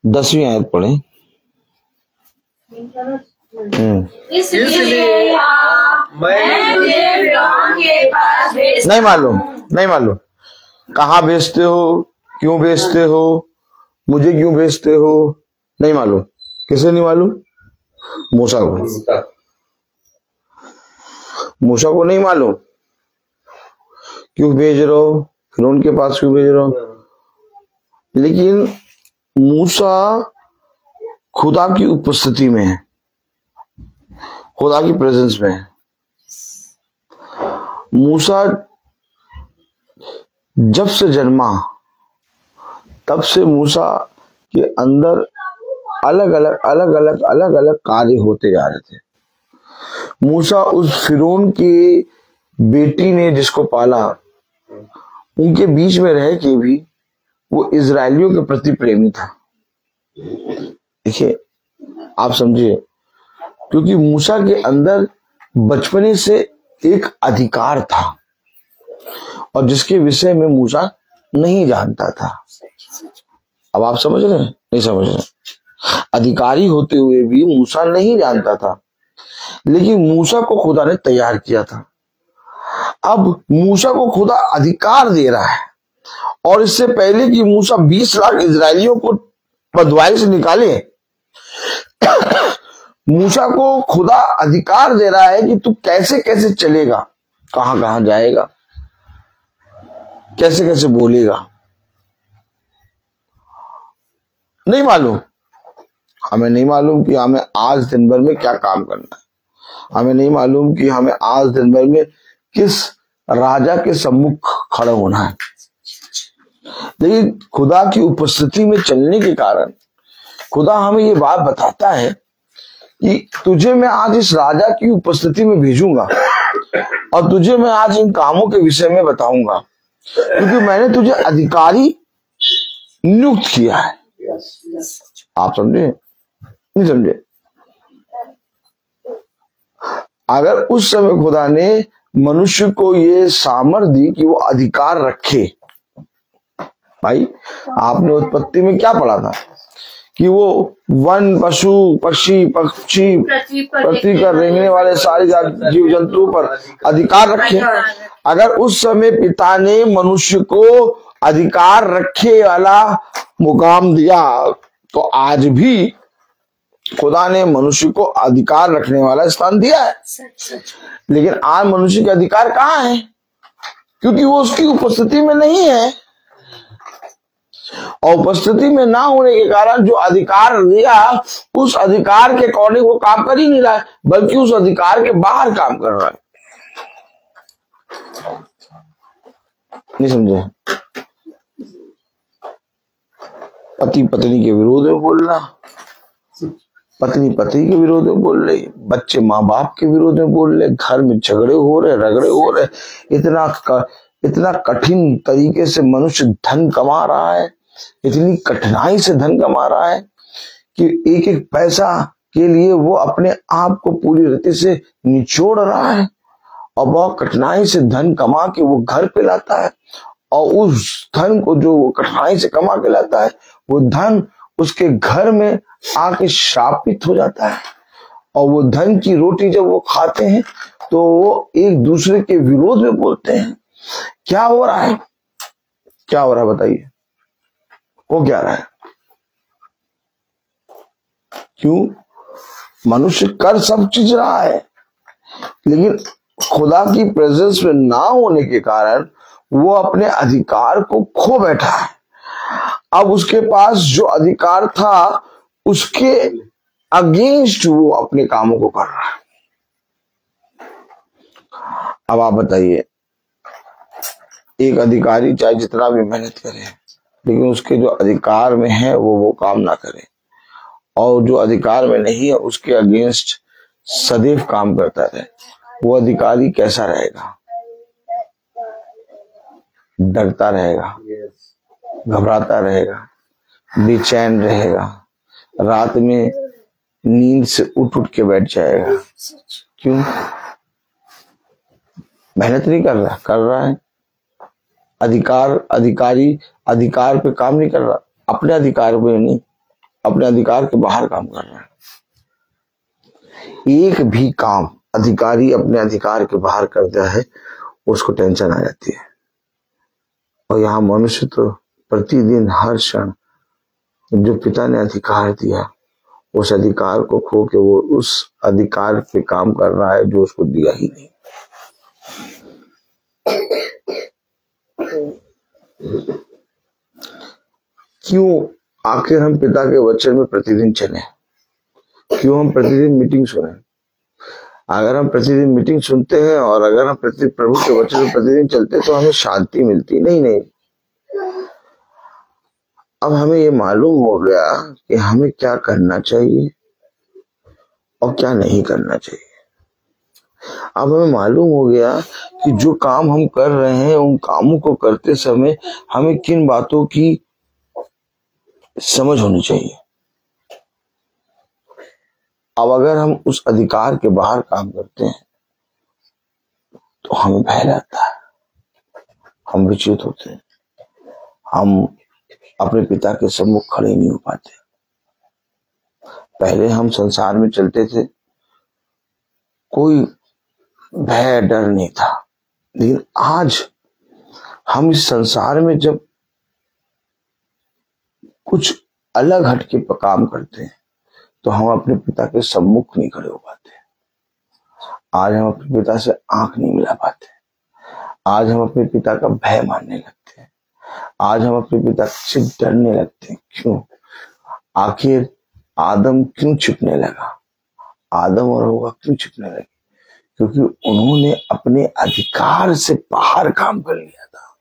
दसवीं आयत पढ़े। इसलिए मैं तुझे फिरौन के पास भेजता नहीं मालूम कहाँ भेजते हो, क्यों भेजते हो, मुझे क्यों भेजते हो, नहीं मालूम। किसे नहीं मालूम? मूसा को। मूसा को नहीं मालूम क्यों भेज रहे हो, फिरौन के पास क्यों भेज रहे हो। लेकिन मूसा खुदा की उपस्थिति में है, खुदा की प्रेजेंस में है। मूसा जब से जन्मा तब से मूसा के अंदर अलग अलग कार्य होते जा रहे थे। मूसा उस फिरौन की बेटी ने जिसको पाला, उनके बीच में रह के भी वो इजरायलियों के प्रति प्रेमी था। देखिए, आप समझिए, क्योंकि मूसा के अंदर बचपने से एक अधिकार था और जिसके विषय में मूसा नहीं जानता था। अब आप समझ रहे हैं? नहीं समझ रहे? अधिकारी होते हुए भी मूसा नहीं जानता था लेकिन मूसा को खुदा ने तैयार किया था। अब मूसा को खुदा अधिकार दे रहा है, और इससे पहले कि मूसा 20 लाख इजरायलियों को बदवाई से निकाले, मूसा को खुदा अधिकार दे रहा है कि तू कैसे कैसे चलेगा, कहां कहां जाएगा, कैसे कैसे बोलेगा। नहीं मालूम, हमें नहीं मालूम कि हमें आज दिन भर में क्या काम करना है, हमें नहीं मालूम कि हमें आज दिन भर में किस राजा के सम्मुख खड़ा होना है। लेकिन खुदा की उपस्थिति में चलने के कारण खुदा हमें ये बात बताता है कि तुझे मैं आज इस राजा की उपस्थिति में भेजूंगा और तुझे मैं आज इन कामों के विषय में बताऊंगा, क्योंकि मैंने तुझे अधिकारी नियुक्त किया है। आप समझे? नहीं समझे? अगर उस समय खुदा ने मनुष्य को ये सामर्थ्य दी कि वो अधिकार रखे, भाई आपने उत्पत्ति में क्या पढ़ा था कि वो वन, पशु, पक्षी, पृथ्वी पर रेंगने वाले सारे जीव जंतुओं पर अधिकार रखे। अगर उस समय पिता ने मनुष्य को अधिकार रखे वाला मुकाम दिया, तो आज भी खुदा ने मनुष्य को अधिकार रखने वाला स्थान दिया है। लेकिन आज मनुष्य का अधिकार कहाँ है? क्योंकि वो उसकी उपस्थिति में नहीं है, और उपस्थिति में ना होने के कारण जो अधिकार दिया उस अधिकार के अकॉर्डिंग वो काम कर ही नहीं रहा है, बल्कि उस अधिकार के बाहर काम कर रहा है। नहीं समझे? पति पत्नी के विरोध में बोल रहा, पत्नी पति के विरोध में बोल रही, बच्चे माँ बाप के विरोध में बोल रहे, घर में झगड़े हो रहे, रगड़े हो रहे। इतना कठिन तरीके से मनुष्य धन कमा रहा है, इतनी कठिनाई से धन कमा रहा है कि एक एक पैसा के लिए वो अपने आप को पूरी रीति से निचोड़ रहा है, और बहुत कठिनाई से धन कमा के वो घर पे लाता है, और उस धन को जो वो कठिनाई से कमा के लाता है वो धन उसके घर में आके शापित हो जाता है, और वो धन की रोटी जब वो खाते हैं तो वो एक दूसरे के विरोध में बोलते हैं। क्या हो रहा है? क्या हो रहा है बताइए? वो क्या रहा है? क्यों? मनुष्य कर सब चीज रहा है, लेकिन खुदा की प्रेजेंस में ना होने के कारण वो अपने अधिकार को खो बैठा है। अब उसके पास जो अधिकार था उसके अगेंस्ट वो अपने कामों को कर रहा है। अब आप बताइए, एक अधिकारी चाहे जितना भी मेहनत करे, लेकिन उसके जो अधिकार में है वो काम ना करे, और जो अधिकार में नहीं है उसके अगेंस्ट सदैव काम करता रहे, वो अधिकारी कैसा रहेगा? डरता रहेगा, घबराता रहेगा, बेचैन रहेगा, रात में नींद से उठ के बैठ जाएगा। क्यों? मेहनत नहीं कर रहा, कर रहा है अधिकार पे काम नहीं कर रहा, अपने अधिकार पे नहीं, अपने अधिकार के बाहर काम कर रहा है। एक भी काम अधिकारी अपने अधिकार के बाहर करता है उसको टेंशन आ जाती है। और यहाँ मनुष्य तो प्रतिदिन हर क्षण जो पिता ने अधिकार दिया उस अधिकार को खो के वो उस अधिकार पे काम कर रहा है जो उसको दिया ही नहीं। क्यों आखिर हम पिता के वचन में प्रतिदिन चले? क्यों हम प्रतिदिन मीटिंग सुने? अगर हम प्रतिदिन मीटिंग सुनते हैं और अगर हम प्रभु के वचन में प्रतिदिन चलते तो हमें शांति मिलती नहीं। अब हमें ये मालूम हो गया कि हमें क्या करना चाहिए और क्या नहीं करना चाहिए। अब हमें मालूम हो गया कि जो काम हम कर रहे हैं उन कामों को करते समय हमें किन बातों की समझ होनी चाहिए। अब अगर हम उस अधिकार के बाहर काम करते हैं तो हमें भय लगता है, हम विचलित होते हैं, हम अपने पिता के सम्मुख खड़े नहीं हो पाते। पहले हम संसार में चलते थे कोई भय डर नहीं था। लेकिन आज हम इस संसार में जब कुछ अलग हटके काम करते हैं तो हम अपने पिता के सम्मुख नहीं खड़े हो पाते। आज हम अपने पिता से आंख नहीं मिला पाते। आज हम अपने पिता का भय मानने लगते हैं। आज हम अपने पिता से डरने लगते हैं। क्यों? आखिर आदम क्यों छिपने लगा? आदम और हव्वा क्यों छिपने लगे? क्योंकि उन्होंने अपने अधिकार से बाहर काम कर लिया था,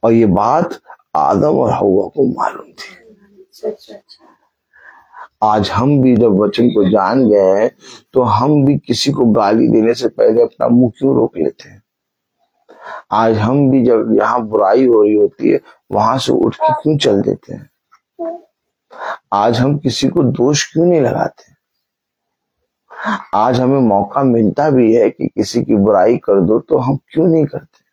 और ये बात आदम और हव्वा को मालूम थी। आज हम भी जब वचन को जान गए तो हम भी किसी को गाली देने से पहले अपना मुंह क्यों रोक लेते हैं? आज हम भी जब यहाँ बुराई हो रही होती है वहां से उठ के क्यों चल देते हैं? आज हम किसी को दोष क्यों नहीं लगाते? आज हमें मौका मिलता भी है कि किसी की बुराई कर दो तो हम क्यों नहीं करते?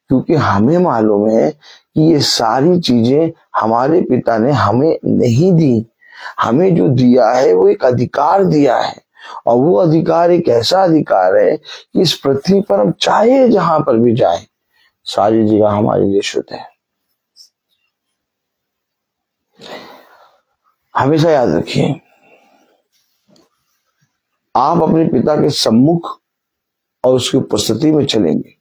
क्योंकि हमें मालूम है कि ये सारी चीजें हमारे पिता ने हमें नहीं दी। हमें जो दिया है वो एक अधिकार दिया है, और वो अधिकार एक ऐसा अधिकार है कि इस पृथ्वी पर हम चाहे जहां पर भी जाए सारी जगह हमारे लिए शुद्ध है। हमेशा याद रखिए, आप अपने पिता के सम्मुख और उसकी उपस्थिति में चलेंगे,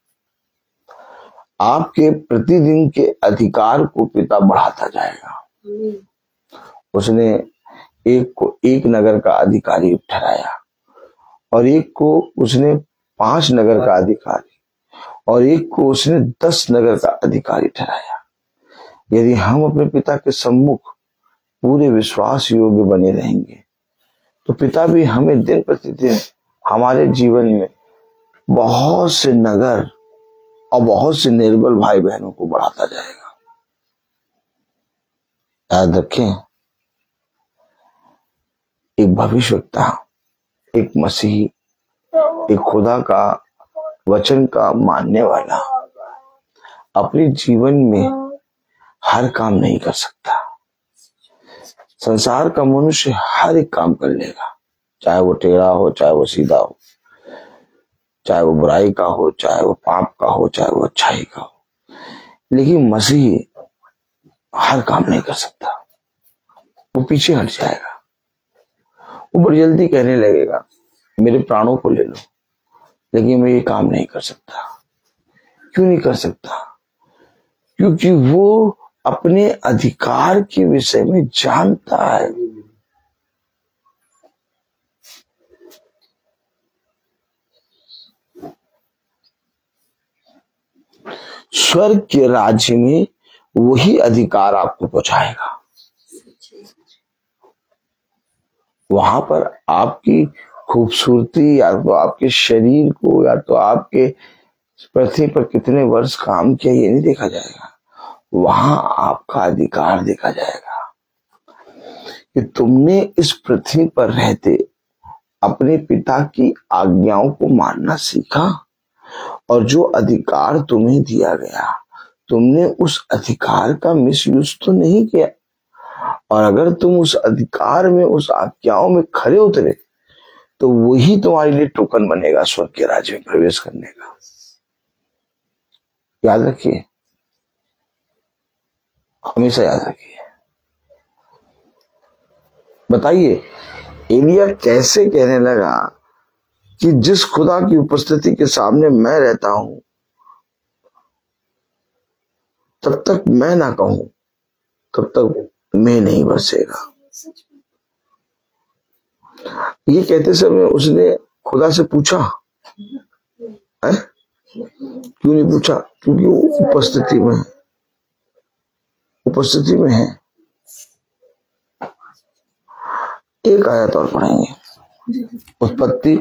आपके प्रतिदिन के अधिकार को पिता बढ़ाता जाएगा। उसने एक को एक नगर का अधिकारी ठहराया, और एक को उसने 5 नगर का अधिकारी, और एक को उसने 10 नगर का अधिकारी ठहराया। यदि हम अपने पिता के सम्मुख पूरे विश्वास योग्य बने रहेंगे तो पिता भी हमें दिन प्रतिदिन हमारे जीवन में बहुत से नगर और बहुत से निर्बल भाई बहनों को बढ़ाता जाएगा। याद रखें, एक भविष्यवक्ता, एक मसीही, एक खुदा का वचन का मानने वाला अपने जीवन में हर काम नहीं कर सकता। संसार का मनुष्य हर एक काम कर लेगा, चाहे वो टेढ़ा हो, चाहे वो सीधा हो, चाहे वो बुराई का हो, चाहे वो पाप का हो, चाहे वो अच्छाई का हो। लेकिन मसीही हर काम नहीं कर सकता। वो पीछे हट जाएगा। वो बड़ी जल्दी कहने लगेगा मेरे प्राणों को ले लो, लेकिन मैं ये काम नहीं कर सकता। क्यों नहीं कर सकता? क्योंकि वो अपने अधिकार के विषय में जानता है। स्वर्ग के राज्य में वही अधिकार आपको पहुंचाएगा। वहां पर आपकी खूबसूरती, या तो आपके शरीर को, या तो आपके पृथ्वी पर कितने वर्ष काम किया, ये नहीं देखा जाएगा। वहां आपका अधिकार देखा जाएगा कि तुमने इस पृथ्वी पर रहते अपने पिता की आज्ञाओं को मानना सीखा, और जो अधिकार तुम्हें दिया गया तुमने उस अधिकार का मिसयूज तो नहीं किया। और अगर तुम उस अधिकार में, उस आज्ञाओं में खरे उतरे तो वही तुम्हारे लिए टोकन बनेगा स्वर्ग के राज्य में प्रवेश करने का। याद रखिए, हमेशा याद रखिए। बताइए, एलिया कैसे कहने लगा कि जिस खुदा की उपस्थिति के सामने मैं रहता हूं तब तक मैं ना कहूं तब तक मैं नहीं बसेगा। ये कहते समय उसने खुदा से पूछा है? क्यों नहीं पूछा? क्योंकि वो उपस्थिति में है, उपस्थिति में है। एक आयत और पढ़ेंगे, उत्पत्ति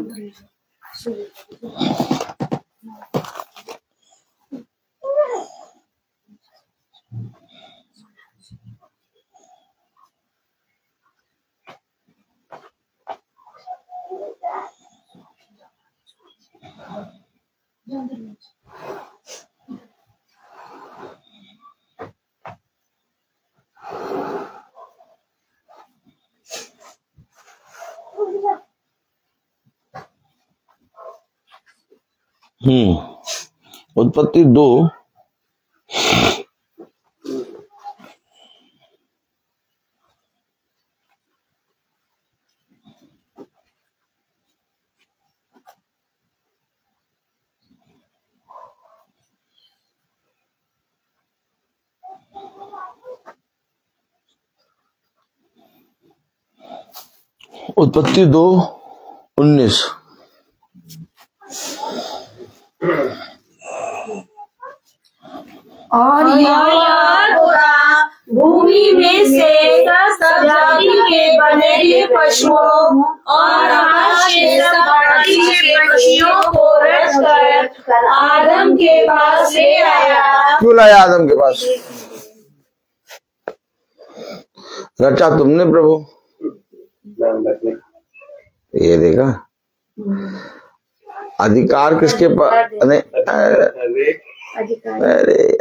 उत्पत्ति 2 उत्पत्ति 2:19। और यहोवा भूमि में से सब जाति के बनेले पशुओं और आकाश के सब जाति के पक्षियों को रचकर आदम के पास ले आया। क्यों लाया आदम के पास? रचा तुमने प्रभु। ये देखा, अधिकार किसके पास? नहीं, अरे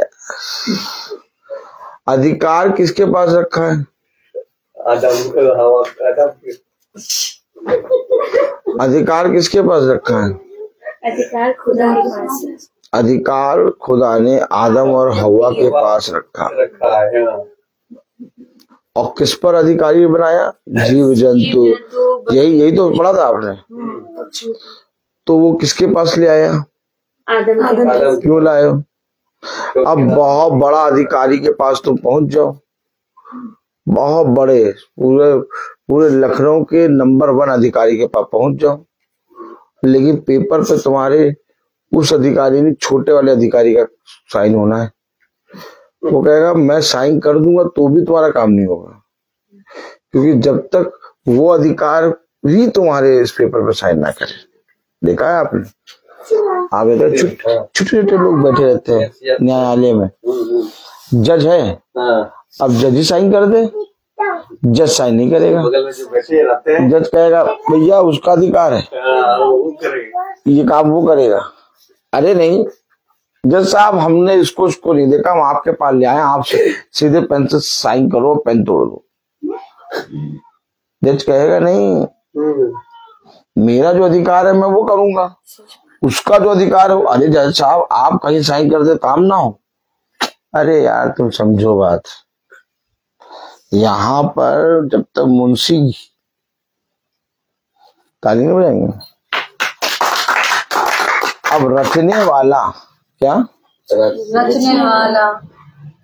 अधिकार किसके पास रखा है? अधिकार किसके पास रखा है? अधिकार खुदा के पास है। अधिकार खुदा ने आदम और हवा के पास रखा है। और किस पर अधिकारी बनाया? जीव जंतु। यही तो पढ़ा था आपने। तो वो किसके पास ले आया? आदम। क्यों लाए हो? अब बहुत बड़ा अधिकारी के पास तुम पहुंच जाओ, बहुत बड़े पूरे लखनऊ के नंबर 1 अधिकारी के पास पहुंच जाओ, लेकिन पेपर पे तुम्हारे उस अधिकारी ने छोटे वाले अधिकारी का साइन होना है। वो कहेगा मैं साइन कर दूंगा तो भी तुम्हारा काम नहीं होगा, क्योंकि जब तक वो अधिकारी तुम्हारे इस पेपर पे साइन ना करे। देखा है आपने? आप इधर छोटे छोटे लोग बैठे रहते हैं न्यायालय में, जज है, अब जज ही साइन कर दे, जज साइन नहीं करेगा। जज कहेगा भैया उसका अधिकार है, ये काम वो करेगा। अरे नहीं जज साहब, हमने इसको नहीं देखा, हम आपके पास ले आए, आप सीधे पेन से साइन करो, पेन तोड़ दो। जज कहेगा नहीं, मेरा जो अधिकार है मैं वो करूंगा, उसका जो अधिकार हो। अरे जज साहब आप कहीं साइन कर दे काम ना हो। अरे यार तुम समझो बात, यहाँ पर जब तक मुंशी ताली नहीं बजाएंगे। अब रचने वाला, क्या रचने वाला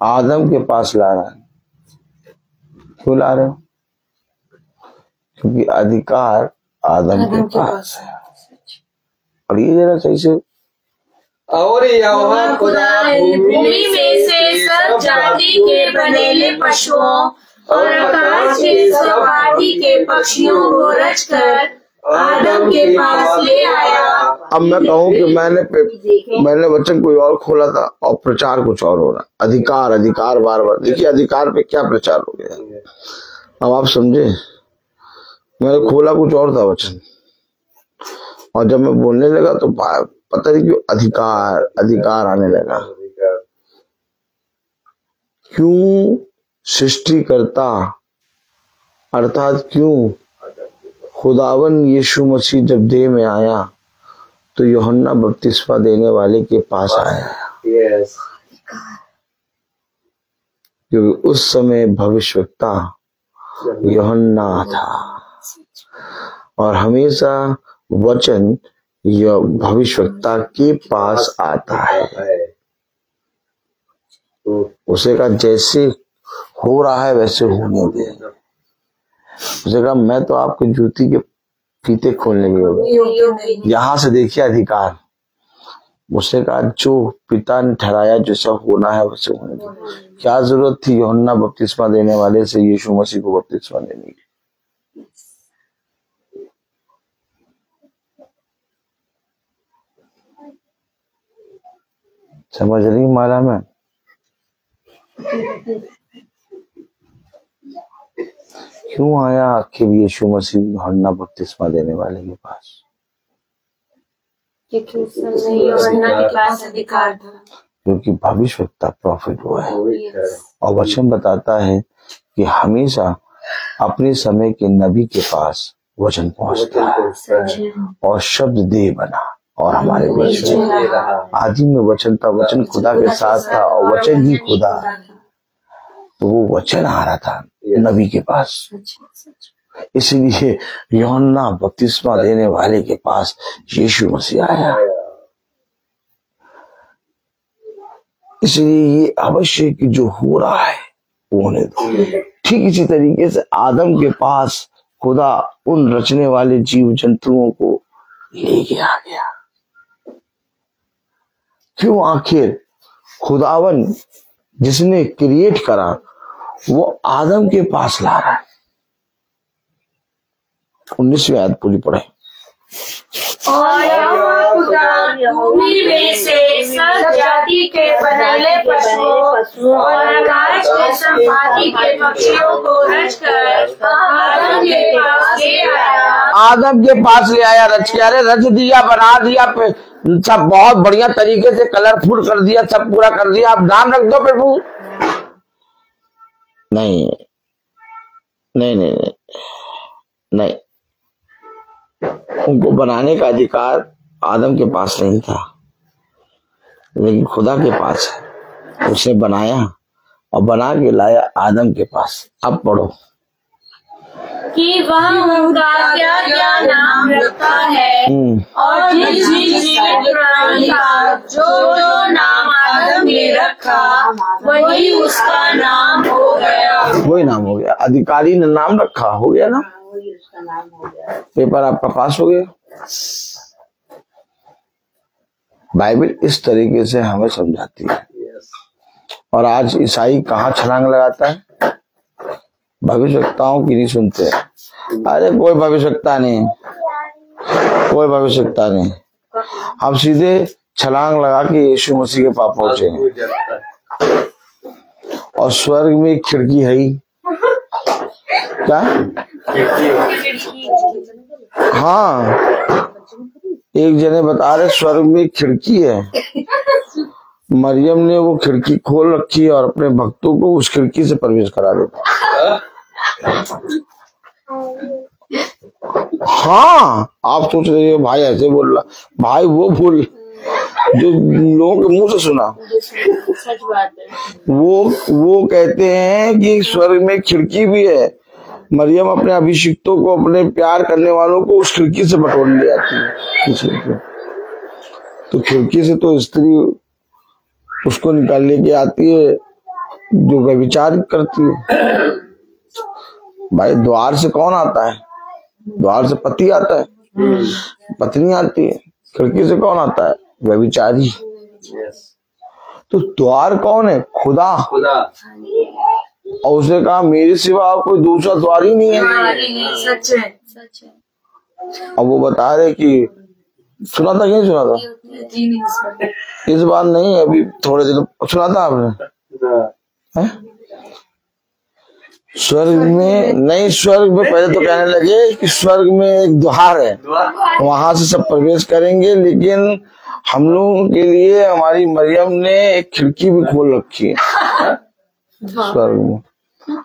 आदम के पास ला रहा है। क्यों ला रहे हो? क्योंकि अधिकार आदम के पास है। और ये जरा सही से, और यहोवा खुदा भूमि में से सब जाति के बनेले पशुओं और आकाश के सब जाति के पक्षियों को रचकर आदम के पास ले आया। अब मैं कहूँ कि मैंने वचन कोई और खोला था और प्रचार कुछ और हो रहा। अधिकार अधिकार बार बार देखिए, अधिकार पे क्या प्रचार हो गया। अब आप समझे, मैंने खोला कुछ और था वचन, और जब मैं बोलने लगा तो पता नहीं क्यों अधिकार अधिकार आने लगा। क्यों सृष्टिकर्ता अर्थात क्यों खुदावन यीशु मसीह जब देह में आया तो यूहन्ना बपतिस्मा देने वाले के पास आया। क्योंकि उस समय भविष्यवक्ता यूहन्ना था, और हमेशा वचन यह भविष्यवक्ता के पास आता है। उसे कहा जैसे हो रहा है वैसे होने दे। उसे कहा मैं तो आपके जूती के फीते खोलने के यहाँ से देखिए अधिकार। उसे कहा जो पिता ने ठहराया जो सब होना है वैसे होने दे। क्या जरूरत थी यूहन्ना बपतिस्मा देने वाले से यीशु मसीह को बपतिस्मा देने की? समझ रही माला में? क्यों आया आखिर यीशु मसीह यूहन्ना बपतिस्मा देने वाले के पास? क्योंकि भविष्यवक्ता प्रॉफिट हुआ है, और वचन बताता है कि हमेशा अपने समय के नबी के पास वचन पहुंचता है, और शब्द देह बना। और हमारे बीच में। आदि में वचन था, वचन खुदा के साथ था और वचन ही खुदा। तो वो वचन आ रहा था नबी के पास, इसलिए यूहन्ना बपतिस्मा देने वाले के पास यीशु मसीह आया। इसलिए ये अवश्य कि जो हो रहा है वो होने दो। ठीक इसी तरीके से आदम के पास खुदा उन रचने वाले जीव जंतुओं को लेके आ गया। क्यों? आखिर खुदावन जिसने क्रिएट करा वो आदम के पास ला रहा है। 19वीं आयत पूरी पढ़े। और यहोवा खुदा भूमि में से सब जाति के बनैले पशुओं और आकाश के संपाती के पक्षियों को रचकर आदम के पास ले आया। आदम के पास ले आया, रच के। अरे रच दिया, बना दिया, सब बहुत बढ़िया तरीके से कलरफुल कर दिया, सब पूरा कर दिया। आप नाम रख दो प्रभु। नहीं नहीं नहीं नहीं, नहीं। उनको बनाने का अधिकार आदम के पास नहीं था, लेकिन खुदा के पास है। उसने बनाया और बना के लाया आदम के पास। अब पढ़ो कि वह उनका क्या क्या नाम रखा है और जिस जीवित प्राणी का जो जो नाम आदम ने रखा वही उसका नाम हो गया। वही नाम हो गया। अधिकारी ने नाम रखा, हो गया ना, पेपर आपका पास हो गया। बाइबल इस तरीके से हमें समझाती है। और आज ईसाई कहाँ छलांग लगाता है? भविष्यवक्ताओं की नहीं सुनते। अरे कोई भविष्यवक्ता नहीं, कोई भविष्यवक्ता नहीं। हम सीधे छलांग लगा के यीशु मसीह के पास पहुंचे। और स्वर्ग में एक खिड़की है ही क्या? हाँ, एक जने बता रहे स्वर्ग में एक खिड़की है। मरियम ने वो खिड़की खोल रखी है और अपने भक्तों को उस खिड़की से प्रवेश करा देता। हाँ, आप सोच रहे हो भाई ऐसे बोल रहा, भाई वो बोल जो लोगों के मुंह से सुना। सच बात है। वो कहते हैं कि स्वर्ग में खिड़की भी है। मरियम अपने अभिषिक्तों को, अपने प्यार करने वालों को उस खिड़की से बटोर ले जाती है। तो खिड़की से तो स्त्री उसको निकाल लेके आती है जो व्यभिचार करती है। भाई द्वार से कौन आता है? द्वार से पति आता है, पत्नी आती है। खिड़की से कौन आता है? व्यभिचारी। तो द्वार कौन है? खुदा। और उसने कहा मेरे सिवा कोई दूसरा द्वार ही नहीं है। सच है, सच है। अब वो बता रहे कि सुना था, क्या सुना था? इस बार नहीं, अभी थोड़े दिन सुना था आपने। स्वर्ग में नहीं, स्वर्ग में पहले तो कहने लगे कि स्वर्ग में एक द्वार है, वहां से सब प्रवेश करेंगे, लेकिन हम लोगों के लिए हमारी मरियम ने एक खिड़की भी खोल रखी है स्वर्ग में।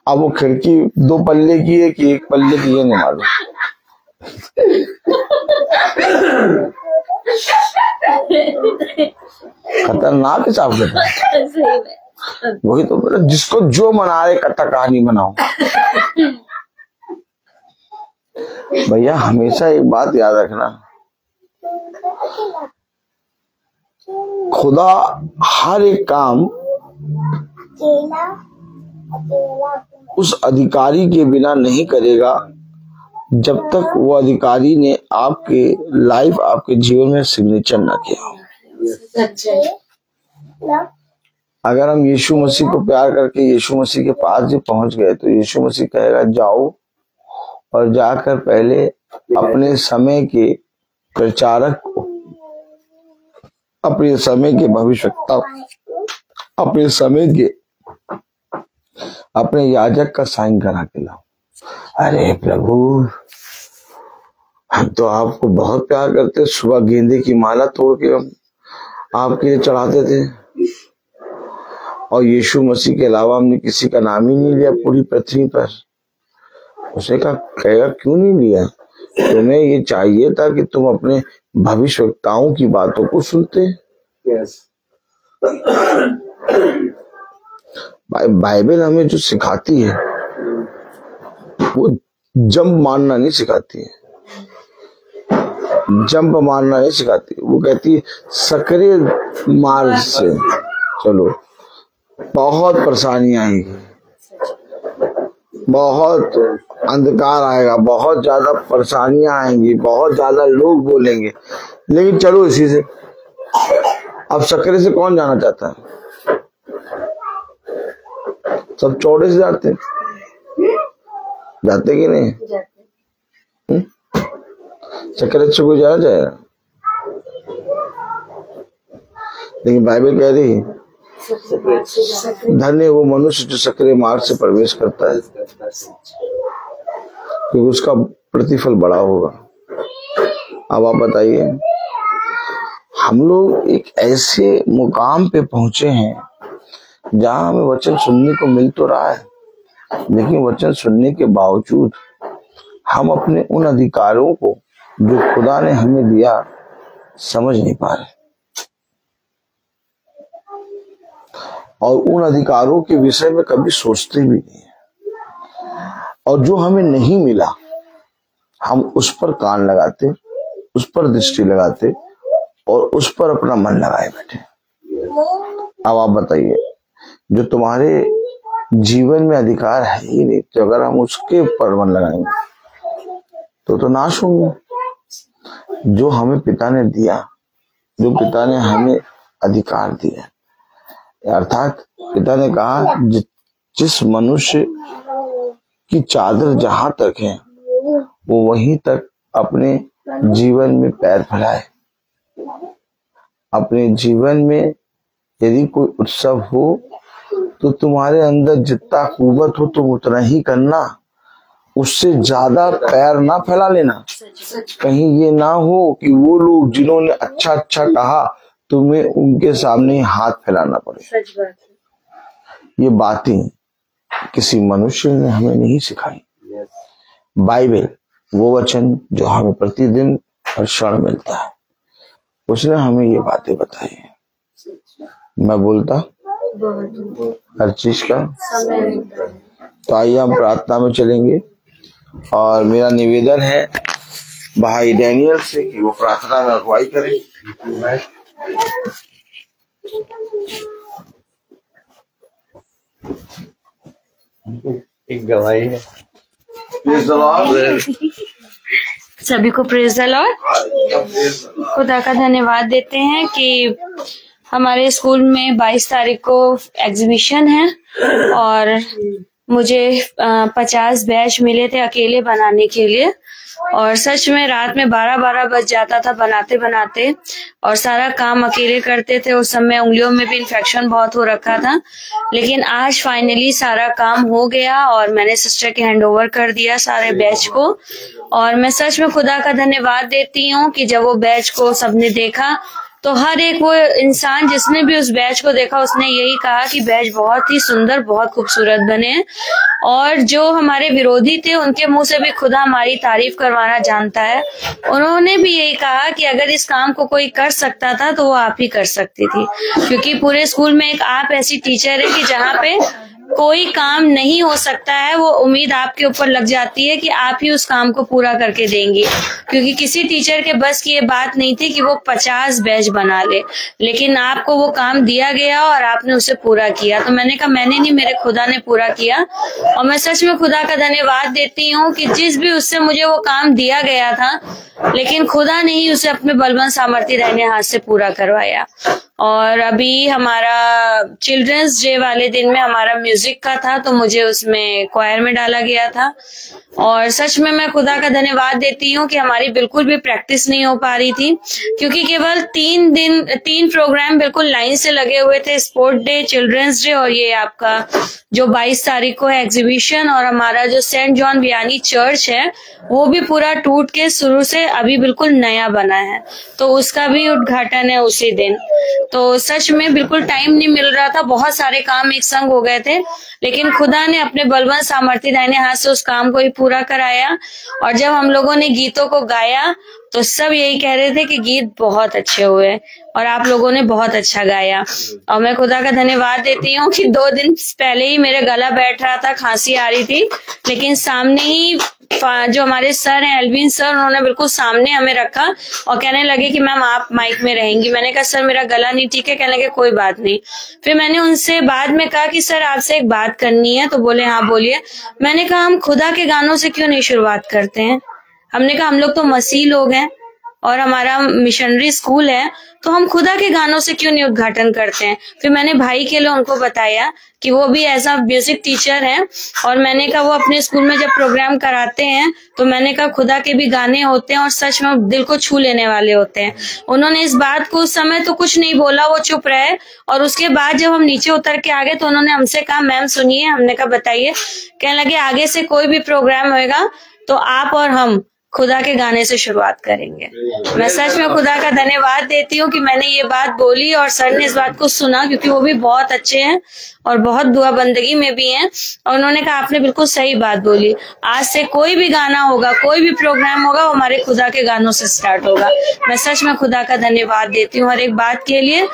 अब वो खिड़की 2 पल्ले की है कि 1 पल्ले की है, नहीं मालूम। खतरनाक हिसाब से। वही तो बोला, जिसको जो मना रहे कथा कहानी बनाओ। भैया हमेशा एक बात याद रखना, खुदा हर एक काम उस अधिकारी के बिना नहीं करेगा जब तक वो अधिकारी ने आपके लाइफ, आपके जीवन में सिग्नेचर ना किया। अगर हम यीशु मसीह को प्यार करके यीशु मसीह के पास जो पहुंच गए तो यीशु मसीह कहेगा जाओ और जाकर पहले अपने समय के प्रचारक, अपने समय के भविष्यवक्ता, अपने समय के अपने याजक का साइन करा के लाओ। अरे प्रभु हम तो आपको बहुत प्यार करते, सुबह गेंदे की माला तोड़ के हम आपके लिए चढ़ाते थे और यीशु मसीह के अलावा हमने किसी का नाम ही नहीं लिया पूरी पृथ्वी पर। उसने कहा कहेगा क्यों नहीं लिया? तुम्हें ये चाहिए था कि तुम अपने भविष्यवक्ताओं की बातों को सुनते। बाइबल हमें जो सिखाती है वो जंप मारना नहीं सिखाती है, जंप मारना नहीं सिखाती। वो कहती है सकरे मार्ग से चलो, बहुत परेशानियां आएंगी, बहुत अंधकार आएगा, बहुत ज्यादा परेशानियां आएंगी, बहुत ज्यादा लोग बोलेंगे, लेकिन चलो इसी से। अब सकरे से कौन जाना चाहता है? सब चौड़े से जाते कि नहीं? सकरे से कोई जाना चाहेगा? लेकिन बाइबल कह रही है धन्य वो मनुष्य जो सकरे मार्ग से प्रवेश करता है, क्योंकि उसका प्रतिफल बड़ा होगा। अब आप बताइए, हम लोग एक ऐसे मुकाम पे पहुंचे हैं जहां हमें वचन सुनने को मिल तो रहा है, लेकिन वचन सुनने के बावजूद हम अपने उन अधिकारों को जो खुदा ने हमें दिया समझ नहीं पा रहे, और उन अधिकारों के विषय में कभी सोचते भी नहीं है। और जो हमें नहीं मिला हम उस पर कान लगाते, उस पर दृष्टि लगाते और उस पर अपना मन लगाए बैठे। अब आप बताइए, जो तुम्हारे जीवन में अधिकार है ही नहीं, तो अगर हम उसके ऊपर मन लगाएंगे तो नाश होंगे। जो हमें पिता ने दिया, जो पिता ने हमें अधिकार दिया, अर्थात पिता ने कहा जिस मनुष्य की चादर जहां तक है वो वहीं तक अपने जीवन में पैर फैलाए। अपने जीवन में यदि कोई उत्सव हो तो तुम्हारे अंदर जितना कुव्वत हो तुम उतना ही करना, उससे ज्यादा पैर ना फैला लेना। कहीं ये ना हो कि वो लोग जिन्होंने अच्छा अच्छा कहा तुम्हें उनके सामने हाथ फैलाना पड़े। सच बात है। ये बातें किसी मनुष्य ने हमें नहीं सिखाई। बाइबल वो वचन जो हमें प्रतिदिन हर क्षण मिलता है, उसने हमें ये बातें बताई है। मैं बोलता हर चीज का तो आइए हम प्रार्थना में चलेंगे, और मेरा निवेदन है भाई डैनियल से कि वो प्रार्थना में अगुवाई करें। एक गवाही है। सभी को प्रेज द लॉर्ड। खुदा का धन्यवाद देते हैं कि हमारे स्कूल में 22 तारीख को एग्जीबिशन है और मुझे 50 बैच मिले थे अकेले बनाने के लिए, और सच में रात में 12-12 बज जाता था बनाते बनाते, और सारा काम अकेले करते थे। उस समय उंगलियों में भी इन्फेक्शन बहुत हो रखा था, लेकिन आज फाइनली सारा काम हो गया और मैंने सिस्टर के हैंड ओवर कर दिया सारे बैच को। और मैं सच में खुदा का धन्यवाद देती हूँ कि जब वो बैच को सबने देखा तो हर एक वो इंसान जिसने भी उस बैच को देखा उसने यही कहा कि बैच बहुत ही सुंदर, बहुत खूबसूरत बने हैं। और जो हमारे विरोधी थे उनके मुंह से भी खुदा हमारी तारीफ करवाना जानता है। उन्होंने भी यही कहा कि अगर इस काम को कोई कर सकता था तो वो आप ही कर सकती थी, क्योंकि पूरे स्कूल में एक आप ऐसी टीचर है कि जहाँ पे कोई काम नहीं हो सकता है, वो उम्मीद आपके ऊपर लग जाती है कि आप ही उस काम को पूरा करके देंगे। क्योंकि किसी टीचर के बस की ये बात नहीं थी कि वो 50 बैच बना ले, लेकिन आपको वो काम दिया गया और आपने उसे पूरा किया। तो मैंने कहा मैंने नहीं, मेरे खुदा ने पूरा किया। और मैं सच में खुदा का धन्यवाद देती हूँ कि जिस भी उससे मुझे वो काम दिया गया था, लेकिन खुदा ने ही उसे अपने बलवान सामर्थ्य रहने हाथ से पूरा करवाया। और अभी हमारा चिल्ड्रंस डे वाले दिन में हमारा म्यूजिक का था, तो मुझे उसमें क्वायर में डाला गया था। और सच में मैं खुदा का धन्यवाद देती हूँ कि हमारी बिल्कुल भी प्रैक्टिस नहीं हो पा रही थी, क्योंकि केवल 3 प्रोग्राम बिल्कुल लाइन से लगे हुए थे, स्पोर्ट डे, चिल्ड्रंस डे और ये आपका जो 22 तारीख को है एग्जीबिशन। और हमारा जो सेंट जॉन वियानी चर्च है वो भी पूरा टूट के शुरू से अभी बिल्कुल नया बना है, तो उसका भी उद्घाटन है उसी दिन। तो सच में बिल्कुल टाइम नहीं मिल रहा था, बहुत सारे काम एक संग हो गए थे, लेकिन खुदा ने अपने बलवंत सामर्थ्य दाहिने हाथ से उस काम को ही पूरा कराया। और जब हम लोगों ने गीतों को गाया तो सब यही कह रहे थे कि गीत बहुत अच्छे हुए और आप लोगों ने बहुत अच्छा गाया। और मैं खुदा का धन्यवाद देती हूँ कि 2 दिन पहले ही मेरा गला बैठ रहा था, खांसी आ रही थी, लेकिन सामने ही जो हमारे सर हैं एल्विन सर, उन्होंने बिल्कुल सामने हमें रखा और कहने लगे कि मैम आप माइक में रहेंगी। मैंने कहा सर मेरा गला नहीं ठीक है। कहने लगे कोई बात नहीं। फिर मैंने उनसे बाद में कहा कि सर आपसे एक बात करनी है, तो बोले हाँ बोलिए। मैंने कहा हम खुदा के गानों से क्यों नहीं शुरुआत करते हैं। हमने कहा हम लोग तो मसीह लोग हैं और हमारा मिशनरी स्कूल है, तो हम खुदा के गानों से क्यों नहीं उद्घाटन करते हैं। फिर मैंने भाई के लिए उनको बताया कि वो भी ऐसा म्यूजिक टीचर है और मैंने कहा वो अपने स्कूल में जब प्रोग्राम कराते हैं तो मैंने कहा खुदा के भी गाने होते हैं और सच में दिल को छू लेने वाले होते हैं। उन्होंने इस बात को उस समय तो कुछ नहीं बोला, वो चुप रहे। और उसके बाद जब हम नीचे उतर के आ गए तो उन्होंने हमसे कहा मैम सुनिए। हमने कहा बताइए। कहने लगे आगे से कोई भी प्रोग्राम होगा तो आप और हम खुदा के गाने से शुरुआत करेंगे। मैं सच में खुदा का धन्यवाद देती हूँ कि मैंने ये बात बोली और सर ने इस बात को सुना, क्योंकि वो भी बहुत अच्छे हैं और बहुत दुआ बंदगी में भी हैं। और उन्होंने कहा आपने बिल्कुल सही बात बोली, आज से कोई भी गाना होगा, कोई भी प्रोग्राम होगा, वो हमारे खुदा के गानों से स्टार्ट होगा। मैं सच में खुदा का धन्यवाद देती हूँ हर एक बात के लिए।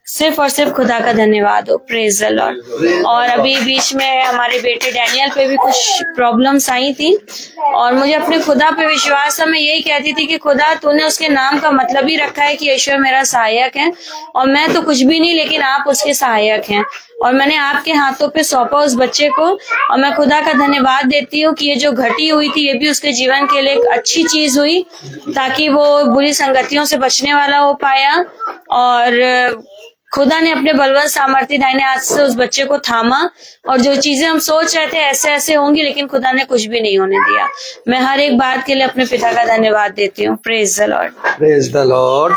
सिर्फ और सिर्फ खुदा का धन्यवाद हो। Praise the Lord. और अभी बीच में हमारे बेटे डैनियल पे भी कुछ प्रॉब्लम्स आई थी और मुझे अपने खुदा पे विश्वास था। मैं यही कहती थी कि खुदा तूने उसके नाम का मतलब ही रखा है कि ईश्वर मेरा सहायक है और मैं तो कुछ भी नहीं, लेकिन आप उसके सहायक हैं। और मैंने आपके हाथों पे सौंपा उस बच्चे को और मैं खुदा का धन्यवाद देती हूँ कि ये जो घटी हुई थी ये भी उसके जीवन के लिए एक अच्छी चीज हुई, ताकि वो बुरी संगतियों से बचने वाला हो पाया। और खुदा ने अपने बलवंत सामर्थ्य दाहिने हाथ से उस बच्चे को थामा और जो चीजें हम सोच रहे थे ऐसे ऐसे होंगी, लेकिन खुदा ने कुछ भी नहीं होने दिया। मैं हर एक बात के लिए अपने पिता का धन्यवाद देती हूँ। Praise the Lord. Praise the Lord.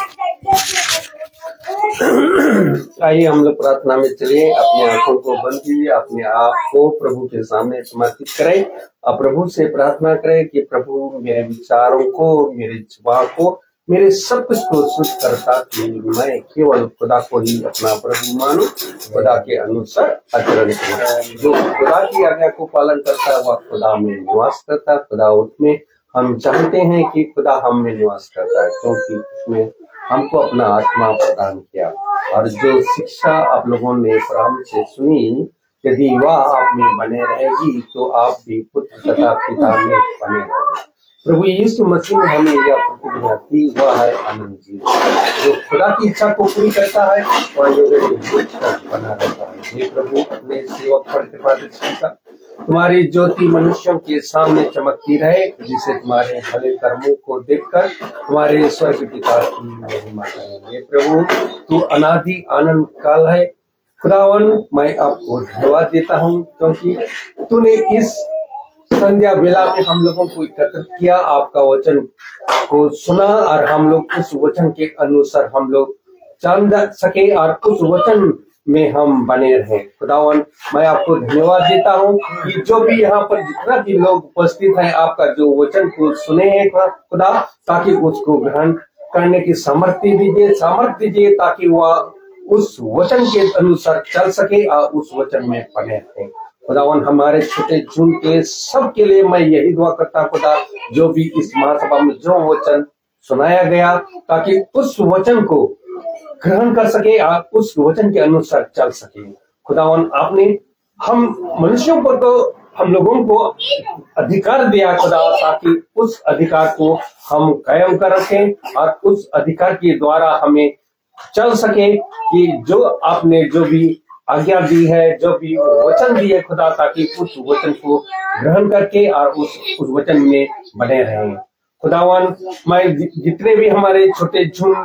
आइए हम लोग प्रार्थना में चलिए, अपनी आंखों को बंद कीजिए, अपने आप को प्रभु के सामने समर्पित करें और प्रभु से प्रार्थना करें कि प्रभु मेरे विचारों को, मेरे जवाब को, मेरे सब कुछ को शुद्ध करता कि मैं केवल खुदा को ही अपना प्रभु मानूं, खुदा के अनुसार आचरण करूं। जो खुदा की आज्ञा को पालन करता है वह खुदा में निवास करता है, खुदा उसमें। हम चाहते हैं कि खुदा हम में निवास करता है, क्योंकि उसमें हमको अपना आत्मा प्रदान किया। और जो शिक्षा आप लोगों ने प्रभु से सुनी, यदि वह आप में बने रहेगी तो आप भी पुत्र तथा पिता में बने रहेंगे। प्रभु यीशु मसीह ने हमें यह प्रतिज्ञा दी, वह है आनंद जीवन। जो खुदा की इच्छा को पूरी करता है वह बना रहता है। ये प्रभु अपने सेवक पर कृपा दृष्टि तुम्हारी ज्योति मनुष्यों के सामने चमकती रहे, जिसे तुम्हारे भले कर्मों को देखकर तुम्हारे स्वर्ग पिता की महिमा करें। ये प्रभु तू अनादि आनंद काल है। खुदावन मैं आपको धन्यवाद देता हूँ, क्योंकि तूने इस संध्या बेला में हम लोगों को एकत्रित किया, आपका वचन को सुना और हम लोग उस वचन के अनुसार हम लोग जान सके और उस वचन में हम बने रहे। खुदावन मैं आपको धन्यवाद देता हूँ कि जो भी यहाँ पर जितना भी लोग उपस्थित हैं, आपका जो वचन को सुने हैं खुदा, ताकि उसको ग्रहण करने की सामर्थ्य दीजिए, ताकि वह उस वचन के अनुसार चल सके और उस वचन में बने रहे। खुदावन हमारे छोटे चुन के सब के लिए मैं यही दुआ करता खुदा, जो भी इस महासभा में जो वचन सुनाया गया, ताकि उस वचन को ग्रहण कर सके और उस वचन के अनुसार चल सके। खुदावन आपने हम मनुष्यों को तो हम लोगों को अधिकार दिया खुदा, ताकि उस अधिकार को हम कायम कर रखें और उस अधिकार के द्वारा हमें चल सके कि जो आपने जो भी आज्ञा दी है, जो भी वचन दी है खुदा, ताकि उस वचन को ग्रहण करके और उस वचन में बने रहें। खुदावन मैं जितने भी हमारे छोटे झुंड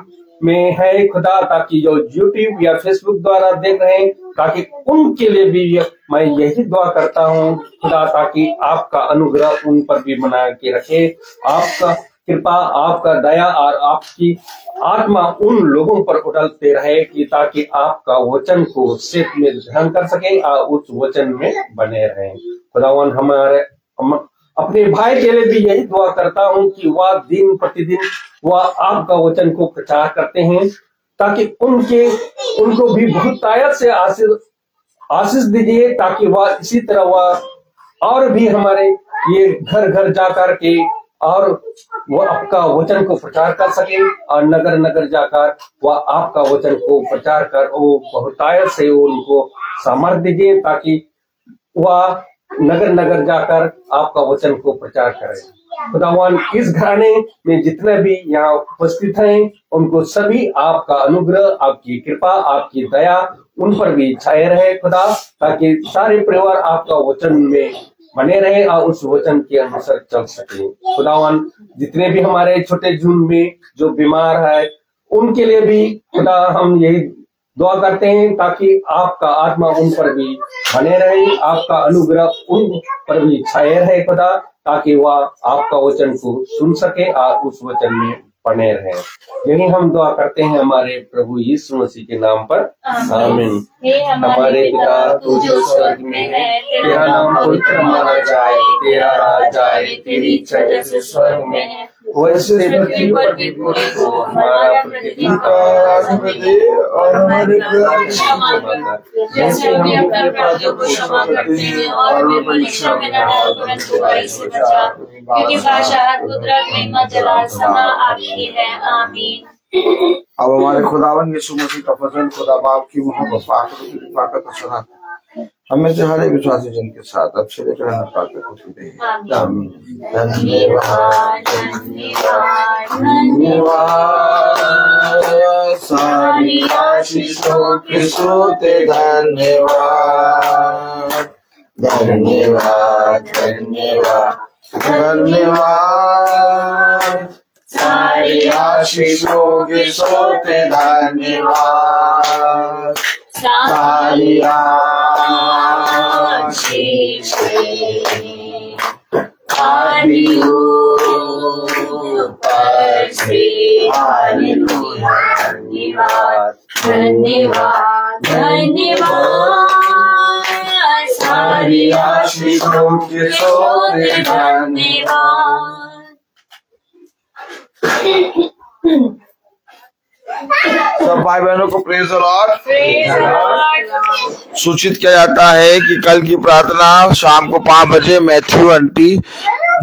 में है खुदा, ताकि जो यूट्यूब या फेसबुक द्वारा देख रहे हैं, ताकि उनके लिए भी मैं यही दुआ करता हूँ खुदा, ताकि आपका अनुग्रह उन पर भी बना के रखे, आपका कृपा, आपका दया और आपकी आत्मा उन लोगों पर उड़लते रहे, कि ताकि आपका वचन को सिर्फ में ग्रहण कर सके और उस वचन में बने रहे। खुदावन हम अपने भाई के लिए भी यही दुआ करता हूँ कि वह दिन प्रतिदिन वह आपका वचन को प्रचार करते हैं, ताकि उनको भी बहुत तायत से आशीष दीजिए, ताकि वह इसी तरह वह और भी हमारे ये घर घर जाकर के और वह आपका वचन को प्रचार कर सके, और नगर नगर जाकर वह आपका वचन को प्रचार कर वो बहुतायत से उनको सामर्थ्य दीजिए, ताकि वह नगर नगर जाकर आपका वचन को प्रचार करें। खुदावन, इस घराने में जितने भी यहाँ उपस्थित हैं उनको सभी आपका अनुग्रह, आपकी कृपा, आपकी दया उन पर भी छाए रहे खुदा, ताकि सारे परिवार आपका वचन में बने रहे और उस वचन के अनुसार चल सके। खुदावन, जितने भी हमारे छोटे झुंड में जो बीमार है उनके लिए भी खुदा हम यही दुआ करते हैं, ताकि आपका आत्मा उन पर भी बने रहे, आपका अनुग्रह उन पर भी छाए रहे खुदा, ताकि वह आपका वचन को सुन सके और उस वचन में बने रहे। यही हम दुआ करते हैं हमारे प्रभु यीशु मसीह के नाम पर, आमीन। हमारे पिता तू जो स्वर्ग में है, तेरा नाम पवित्र माना जाए, तेरा राज आए, तेरी इच्छा जैसे स्वर्ग में है वैसे धरती पर भी पूरी हो। हमारा प्रतिदिन का आहार हमें दे और हमारे अपराध क्षमा कर, जैसे हम अपने अपराधियों को क्षमा करते हैं, और हमें परीक्षा में न डाल परंतु बुराई से बचा, क्योंकि बादशाह, कुदरत, महिमा, जलाल सना आपकी है, आमीन। अब हमारे खुदावन यीशु मसीह का फजल, खुदा बाप की मोहब्बत, ताकत और शनाख्त हमें से हर एक विश्वासी जन के साथ अच्छे रहना पाकर खुशी दे, आमीन। धन्यवाद धन्यवाद धन्यवाद, सारी आशीषों के सोते धन्यवाद, धन्यवाद धन्यवाद धन्यवाद, सारी आशीषों के सोते धन्यवाद, सारी आशीषें आदि ऊपर से, हालेलुया। धन्यवाद धन्यवाद धन्यवाद, सारी आशीषों के सोते धन्यवाद। सब भाई बहनों को प्रेज द लॉर्ड। सूचित किया जाता है कि कल की प्रार्थना शाम को 5 बजे मैथ्यू आंटी,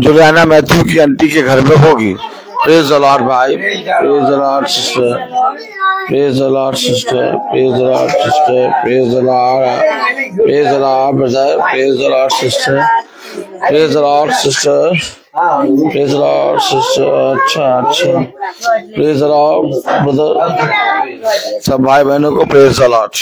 जुलियाना मैथ्यू की आंटी के घर में होगी। प्रेज द लॉर्ड भाई, praise the Lord sister, praise the Lord sister, praise the Lord sister, praise the Lord, praise the Lord brother, praise the Lord sister, praise the Lord sister, praise the Lord sister. अच्छा, praise the Lord brother. सब भाई बहनों को praise the Lord.